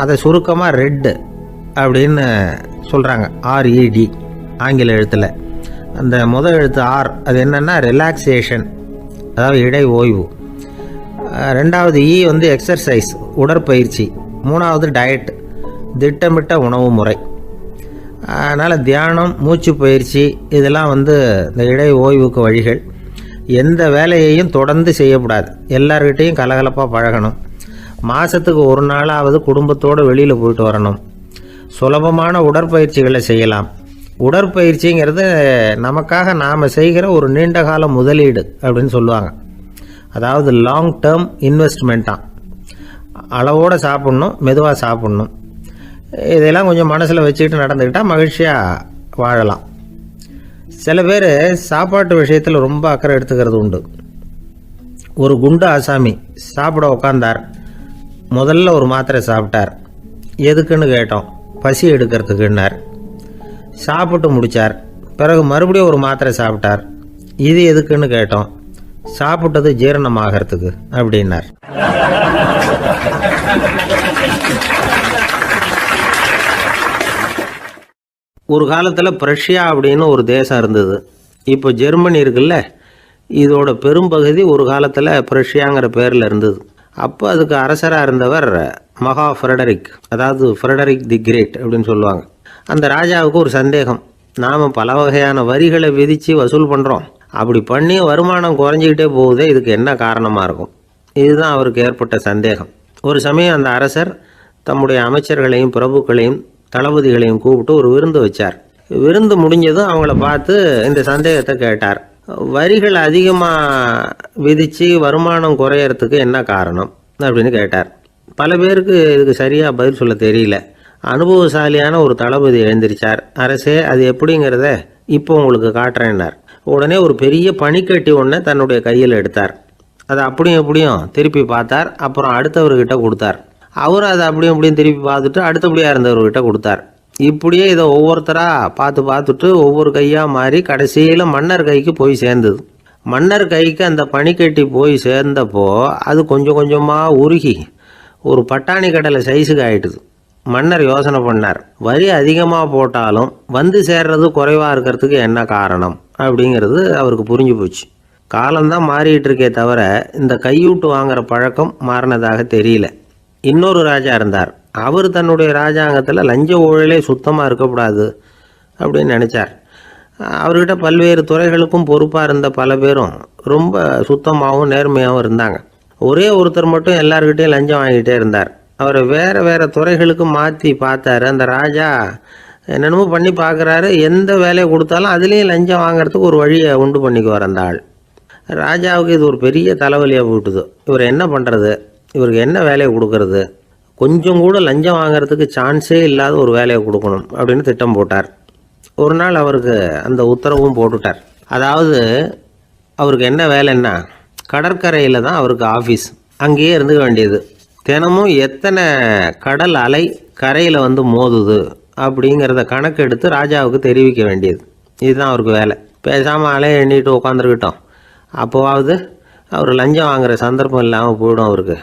அதை சுருக்கமாக ரெட் அப்படின்னு சொல்கிறாங்க. RED ஆங்கில எழுத்தில். அந்த முதல் எழுத்து R, அது என்னென்னா ரிலாக்ஸேஷன், அதாவது இடை ஓய்வு. 2வது E எக்ஸர்சைஸ், உடற்பயிற்சி. 3வது டயட், திட்டமிட்ட உணவு முறை. அதனால் தியானம், மூச்சு பயிற்சி இதெல்லாம் இந்த இடை ஓய்வுக்கு வழிகள். எந்த வேலையையும் தொடர்ந்து செய்யக்கூடாது. எல்லார்கிட்டையும் கலகலப்பாக பழகணும். மாதத்துக்கு ஒரு நாளாவது குடும்பத்தோடு வெளியில் போயிட்டு வரணும். சுலபமான உடற்பயிற்சிகளை செய்யலாம். உடற்பயிற்சிங்கிறது நமக்காக நாம் செய்கிற ஒரு நீண்டகால முதலீடு அப்படின்னு சொல்லுவாங்க. அதாவது லாங் டேர்ம் இன்வெஸ்ட்மெண்ட்டாக. அளவோடு சாப்பிட்ணும், மெதுவாக சாப்பிட்ணும். இதெல்லாம் கொஞ்சம் மனசில் வச்சுக்கிட்டு நடந்துக்கிட்டால் மகிழ்ச்சியாக வாழலாம். சில பேர் சாப்பாட்டு விஷயத்தில் ரொம்ப அக்கறை எடுத்துக்கிறது உண்டு. ஒரு குண்டு ஆசாமி சாப்பிட உக்காந்தார். முதல்ல ஒரு மாத்திரை சாப்பிட்டார். எதுக்குன்னு கேட்டோம். பசி எடுக்கிறதுக்குன்னார். சாப்பிட்டு முடித்தார். பிறகு மறுபடியும் ஒரு மாத்திரை சாப்பிட்டார். இது எதுக்குன்னு கேட்டோம். சாப்பிட்டது ஜீரணமாகறதுக்கு அப்படின்னார். ஒரு காலத்தில் பிரஷ்யா அப்படின்னு ஒரு தேசம் இருந்தது. இப்போ ஜெர்மனி இருக்குல்ல, இதோட பெரும்பகுதி ஒரு காலத்தில் பிரஷ்யாங்கிற பேரில் இருந்தது. அப்போ அதுக்கு அரசராக இருந்தவர் மகா ஃப்ரெடரிக், அதாவது ஃப்ரெடரிக் தி கிரேட் அப்படின்னு சொல்லுவாங்க. அந்த ராஜாவுக்கு ஒரு சந்தேகம். நாம் பல வகையான வரிகளை விதித்து வசூல் பண்ணுறோம். அப்படி பண்ணி வருமானம் குறைஞ்சிக்கிட்டே போகுதே, இதுக்கு என்ன காரணமாக இருக்கும்? இதுதான் அவருக்கு ஏற்பட்ட சந்தேகம். ஒரு சமயம் அந்த அரசர் தம்முடைய அமைச்சர்களையும் பிரபுக்களையும் தளபதிகளையும் கூப்பிட்டு ஒரு விருந்து வச்சார். விருந்து முடிஞ்சதும் அவங்கள பார்த்து இந்த சந்தேகத்தை கேட்டார். வரிகள் அதிகமாக விதித்து வருமானம் குறையறதுக்கு என்ன காரணம் அப்படின்னு கேட்டார். பல பேருக்கு இதுக்கு சரியாக பதில் சொல்ல தெரியல. அனுபவசாலியான ஒரு தளபதி எழுந்திருச்சார். அரசே, அது எப்படிங்கிறத இப்போ உங்களுக்கு காட்டுறேன்னார். உடனே ஒரு பெரிய பனிக்கட்டி ஒன்றை தன்னுடைய கையில் எடுத்தார். அதை அப்படியும் எப்படியும் திருப்பி பார்த்தார். அப்புறம் அடுத்தவர்கிட்ட கொடுத்தார். அவர் அதை அப்படியும் இப்படியும் திருப்பி பார்த்துட்டு அடுத்தபடியாக இருந்தவர்கிட்ட கொடுத்தார். இப்படியே இதை ஒவ்வொருத்தராக பார்த்துட்டு ஒவ்வொரு கையாக மாறி கடைசியில் மன்னர் கைக்கு போய் சேர்ந்தது. மன்னர் கைக்கு அந்த பனிக்கட்டி போய் சேர்ந்தப்போ அது கொஞ்சம் கொஞ்சமாக உருகி ஒரு பட்டாணி கடலை சைஸுக்கு ஆயிட்டுது. மன்னர் யோசனை பண்ணார். வரி அதிகமாக போட்டாலும் வந்து சேர்றது குறைவாக இருக்கிறதுக்கு என்ன காரணம் அப்படிங்கிறது அவருக்கு புரிஞ்சு போச்சு. காலம்தான் மாறிட்டு இருக்கே தவிர இந்த கையூட்டு வாங்குற பழக்கம் மாறினதாக தெரியல. இன்னொரு ராஜா இருந்தார். அவர் தன்னுடைய ராஜாங்கத்தில் லஞ்ச ஊழலே சுத்தமாக இருக்கக்கூடாது அப்படின்னு நினச்சார். அவர்கிட்ட பல்வேறு துறைகளுக்கும் பொறுப்பாக இருந்த பல பேரும் ரொம்ப சுத்தமாகவும் நேர்மையாகவும் இருந்தாங்க. ஒரே ஒருத்தர் மட்டும் எல்லார்கிட்டையும் லஞ்சம் வாங்கிட்டே இருந்தார். அவரை வேறு வேறு துறைகளுக்கு மாற்றி பார்த்தாரு. அந்த ராஜா என்னென்னமோ பண்ணி பார்க்குறாரு. எந்த வேலையை கொடுத்தாலும் அதுலேயும் லஞ்சம் வாங்கிறதுக்கு ஒரு வழியை உண்டு பண்ணிக்குவார் அந்த ஆள். ராஜாவுக்கு இது ஒரு பெரிய தலைவலியாக போட்டுது. இவர் என்ன பண்ணுறது? இவருக்கு என்ன வேலையை கொடுக்கறது? கொஞ்சம் கூட லஞ்சம் வாங்கிறதுக்கு சான்ஸே இல்லாத ஒரு வேலையை கொடுக்கணும் அப்படின்னு திட்டம் போட்டார். ஒரு நாள் அவருக்கு அந்த உத்தரவும் போட்டுட்டார். அதாவது அவருக்கு என்ன வேலைன்னா, கடற்கரையில் தான் அவருக்கு ஆஃபீஸ். அங்கேயே இருந்துக்க வேண்டியது. தினமும் எத்தனை கடல் அலை கரையில் மோதுது அப்படிங்கிறத கணக்கெடுத்து ராஜாவுக்கு தெரிவிக்க வேண்டியது. இதுதான் அவருக்கு வேலை. பேசாமல் அலையை எண்ணிட்டு உட்காந்துருக்கிட்டோம், அப்போவாவது அவர் லஞ்சம் வாங்குகிற சந்தர்ப்பம் இல்லாமல் போயிடும் அவருக்கு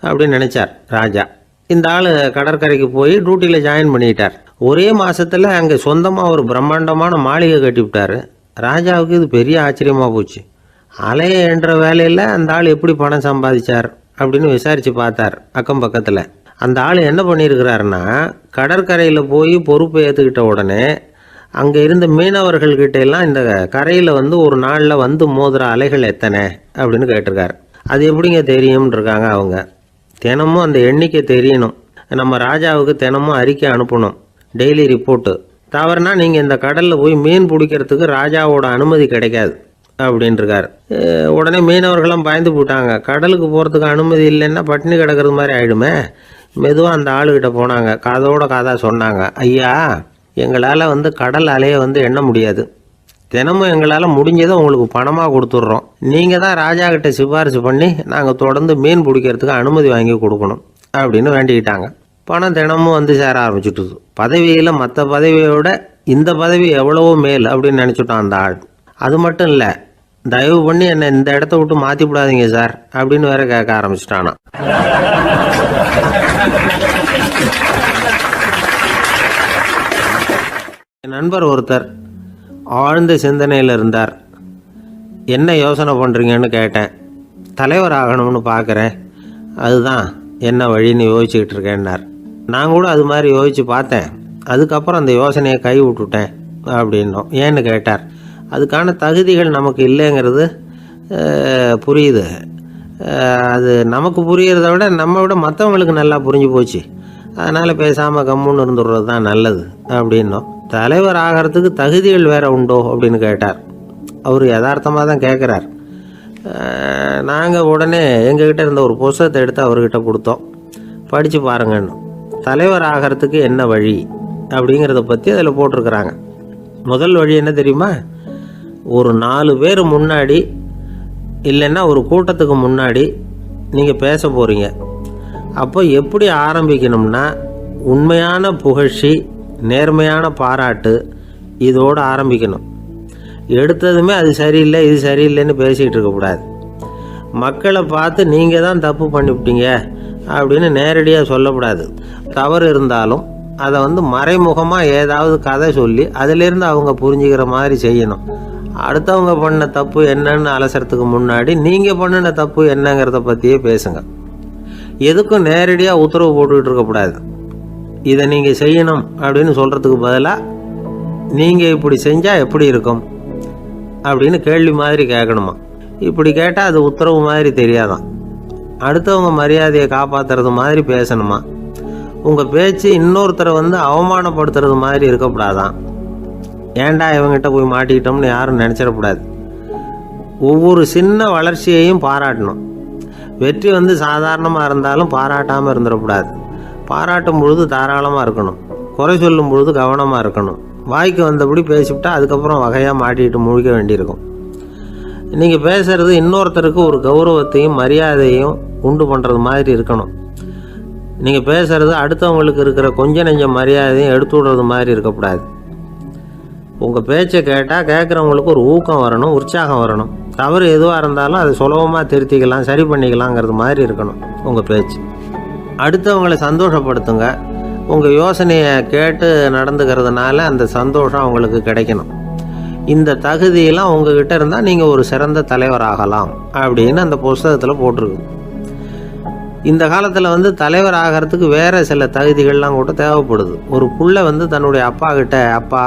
அப்படின்னு நினச்சார் ராஜா. இந்த ஆள் கடற்கரைக்கு போய் டியூட்டியில் ஜாயின் பண்ணிட்டார். ஒரே மாதத்தில் அங்கே சொந்தமாக ஒரு பிரம்மாண்டமான மாளிகை கட்டிவிட்டார். ராஜாவுக்கு இது பெரிய ஆச்சரியமாக போச்சு. அலையை என்ற வேலையில் அந்த ஆள் எப்படி பணம் சம்பாதிச்சார் அப்படின்னு விசாரித்து பார்த்தார் அக்கம் பக்கத்தில். அந்த ஆள் என்ன பண்ணியிருக்கிறாருன்னா, கடற்கரையில் போய் பொறுப்பை ஏற்றுக்கிட்ட உடனே அங்கே இருந்த மீனவர்கள்கிட்ட எல்லாம் இந்த கரையில் வந்து ஒரு நாளில் வந்து மோதுற அலைகள் எத்தனை அப்படின்னு கேட்டிருக்காரு. அது எப்படிங்க தெரியும்னு இருக்காங்க அவங்க. தினமும் அந்த எண்ணிக்கை தெரியணும். நம்ம ராஜாவுக்கு தினமும் அறிக்கை அனுப்பணும், டெய்லி ரிப்போர்ட்டு. தவறுனா நீங்கள் இந்த கடலில் போய் மீன் பிடிக்கிறதுக்கு ராஜாவோட அனுமதி கிடைக்காது அப்படின்ட்டுருக்காரு. உடனே மீனவர்களும் பயந்து போட்டாங்க. கடலுக்கு போகிறதுக்கு அனுமதி இல்லைன்னா பட்டினி கிடக்கிறது மாதிரி ஆகிடுமே. மெதுவாக அந்த ஆளுகிட்ட போனாங்க, காதோட காதாக சொன்னாங்க, ஐயா எங்களால் வந்து கடல் அலையை வந்து எண்ண முடியாது. தினமும் எங்களால் முடிஞ்சதை உங்களுக்கு பணமாக கொடுத்துட்றோம். நீங்கள் தான் ராஜா கிட்ட சிபாரிசு பண்ணி நாங்கள் தொடர்ந்து மீன் பிடிக்கிறதுக்கு அனுமதி வாங்கி கொடுக்கணும் அப்படின்னு வேண்டிக்கிட்டாங்க. பணம் தினமும் வந்து சேர ஆரம்பிச்சுட்டுது. பதவியில் மற்ற பதவியோட இந்த பதவி எவ்வளவோ மேல் அப்படின்னு நினச்சிட்டான் அந்த ஆள். அது மட்டும் இல்லை, தயவு பண்ணி என்னை இந்த இடத்த விட்டு மாற்றி விடாதீங்க சார் அப்படின்னு வேற கேட்க ஆரம்பிச்சிட்டானா. என் நண்பர் ஒருத்தர் ஆழ்ந்த சிந்தனையில் இருந்தார். என்ன யோசனை பண்ணுறீங்கன்னு கேட்டேன். தலைவர் ஆகணும்னு பார்க்குறேன், அதுதான் என்ன வழின்னு யோசிச்சுக்கிட்டு இருக்கேன்னார். நான் கூட அது மாதிரி யோசித்து பார்த்தேன். அதுக்கப்புறம் அந்த யோசனையை கை விட்டுட்டேன் அப்படின்னோம். ஏன்னு கேட்டார். அதுக்கான தகுதிகள் நமக்கு இல்லைங்கிறது புரியுது. அது நமக்கு புரிகிறத விட நம்ம விட மற்றவங்களுக்கு நல்லா புரிஞ்சு போச்சு. அதனால் பேசாமல் கம்முன்னு இருந்துடுறது தான் நல்லது அப்படின்னோம். தலைவர் ஆகிறதுக்கு தகுதிகள் வேறு உண்டோ அப்படின்னு கேட்டார். அவர் யதார்த்தமாக தான் கேட்குறார். நாங்கள் உடனே எங்ககிட்ட இருந்த ஒரு புத்தகத்தை எடுத்து அவர்கிட்ட கொடுத்தோம். படித்து பாருங்கன்னு. தலைவர் ஆகிறதுக்கு என்ன வழி அப்படிங்கிறத பற்றி அதில் போட்டிருக்கிறாங்க. முதல் வழி என்ன தெரியுமா? ஒரு 4 பேர் முன்னாடி இல்லைன்னா ஒரு கூட்டத்துக்கு முன்னாடி நீங்கள் பேச போகிறீங்க. அப்போ எப்படி ஆரம்பிக்கணும்னா, உண்மையான புகழ்ச்சி, நேர்மையான பாராட்டு, இதோடு ஆரம்பிக்கணும். எடுத்ததுமே அது சரியில்லை இது சரியில்லைன்னு பேசிகிட்டு இருக்கக்கூடாது. மக்களை பார்த்து நீங்கள் தான் தப்பு பண்ணிவிட்டீங்க அப்படின்னு நேரடியாக சொல்லக்கூடாது. தவறு இருந்தாலும் அதை வந்து மறைமுகமாக ஏதாவது கதை சொல்லி அதிலிருந்து அவங்க புரிஞ்சுக்கிற மாதிரி செய்யணும். அடுத்தவங்க பண்ண தப்பு என்னன்னு அலசறதுக்கு முன்னாடி நீங்கள் பண்ணின தப்பு என்னங்கிறத பற்றியே பேசுங்க. எதுக்கும் நேரடியாக உத்தரவு போட்டுக்கிட்டு இருக்கக்கூடாது. இதை நீங்கள் செய்யணும் அப்படின்னு சொல்கிறதுக்கு பதிலாக நீங்கள் இப்படி செஞ்சால் எப்படி இருக்கும் அப்படின்னு கேள்வி மாதிரி கேட்கணுமா. இப்படி கேட்டால் அது உத்தரவு மாதிரி தெரியாதான். அடுத்தவங்க மரியாதையை காப்பாற்றுறது மாதிரி பேசணுமா. உங்கள் பேச்சு இன்னொருத்தரை வந்து அவமானப்படுத்துறது மாதிரி இருக்கக்கூடாதான். ஏண்டா இவங்ககிட்ட போய் மாட்டிக்கிட்டோம்னு யாரும் நினச்சிடக்கூடாது. ஒவ்வொரு சின்ன வளர்ச்சியையும் பாராட்டணும். வெற்றி வந்து சாதாரணமாக இருந்தாலும் பாராட்டாமல் இருந்துடக்கூடாது. பாராட்டும் பொழுது தாராளமாக இருக்கணும். குறை சொல்லும் பொழுது கவனமாக இருக்கணும். வாய்க்கு வந்தபடி பேசிவிட்டா அதுக்கப்புறம் வகையாக மாட்டிக்கிட்டு முழிக்க வேண்டியிருக்கும். நீங்கள் பேசுகிறது இன்னொருத்தருக்கு ஒரு கௌரவத்தையும் மரியாதையும் உண்டு பண்ணுறது மாதிரி இருக்கணும். நீங்கள் பேசுகிறது அடுத்தவங்களுக்கு இருக்கிற கொஞ்ச நெஞ்ச மரியாதையும் எடுத்து விடுறது மாதிரி இருக்கக்கூடாது. உங்கள் பேச்சை கேட்டால் கேட்குறவங்களுக்கு ஒரு ஊக்கம் வரணும், உற்சாகம் வரணும். தவறு எதுவாக இருந்தாலும் அதை சுலபமாக திருத்திக்கலாம், சரி பண்ணிக்கலாங்கிறது மாதிரி இருக்கணும் உங்கள் பேச்சு. அடுத்தவங்களை சந்தோஷப்படுத்துங்க. உங்கள் யோசனையை கேட்டு நடந்துக்கிறதுனால அந்த சந்தோஷம் அவங்களுக்கு கிடைக்கணும். இந்த தகுதியெல்லாம் உங்ககிட்ட இருந்தால் நீங்கள் ஒரு சிறந்த தலைவராகலாம் அப்படின்னு அந்த புஸ்தகத்தில் போட்டிருக்கு. இந்த காலத்தில் வந்து தலைவர் ஆகிறதுக்கு வேறு சில தகுதிகள்லாம் கூட தேவைப்படுது. ஒரு புள்ள வந்து தன்னுடைய அப்பா கிட்ட, அப்பா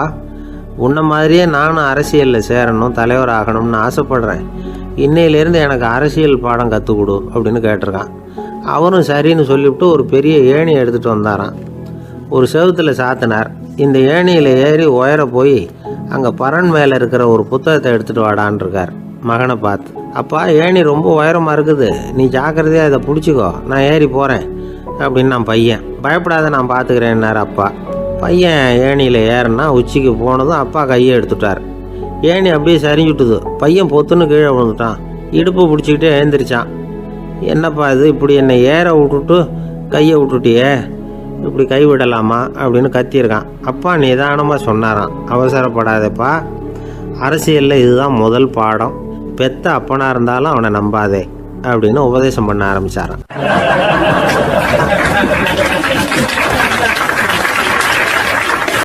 உன்ன மாதிரியே நானும் அரசியலில் சேரணும், தலைவர் ஆகணும்னு ஆசைப்படுறேன், இன்னையிலேருந்து எனக்கு அரசியல் பாடம் கற்றுக் கொடு அப்படின்னு கேட்டிருக்கான். அவரும் சரின்னு சொல்லிவிட்டு ஒரு பெரிய ஏணி எடுத்துகிட்டு வந்தாரான். ஒரு செவுத்தில் சாத்தினார். இந்த ஏணியில் ஏறி உயர போய் அங்கே பரன் மேலே இருக்கிற ஒரு புத்தகத்தை எடுத்துகிட்டு வாடான்னு இருக்கார். மகனை பார்த்து, அப்பா ஏணி ரொம்ப உயரமாக இருக்குது, நீ ஜாக்கிரதையாக இதை பிடிச்சிக்கோ, நான் ஏறி போகிறேன் அப்படின்னு நான் பையன். பயப்படாத, நான் பார்த்துக்கிறேன்னார் அப்பா. பையன் ஏணியில் ஏறினா உச்சிக்கு போனதும் அப்பா கையை எடுத்துட்டார். ஏணி அப்படியே சரிஞ்சுட்டுது. பையன் பொத்துன்னு கீழே விழுந்துட்டான். இடுப்பு பிடிச்சிக்கிட்டே எழுந்திரிச்சான். என்னப்பா இது, இப்படி என்னை ஏற விட்டுட்டு கையை விட்டுட்டியே, இப்படி கைவிடலாமா அப்படின்னு கத்தியிருக்கான். அப்பா நிதானமாக சொன்னாராம், அவசரப்படாதப்பா, அரசியலில் இதுதான் முதல் பாடம், பெத்த அப்பனாக இருந்தாலும் அவனை நம்பாதே அப்படின்னு உபதேசம் பண்ண ஆரம்பித்தாரான்.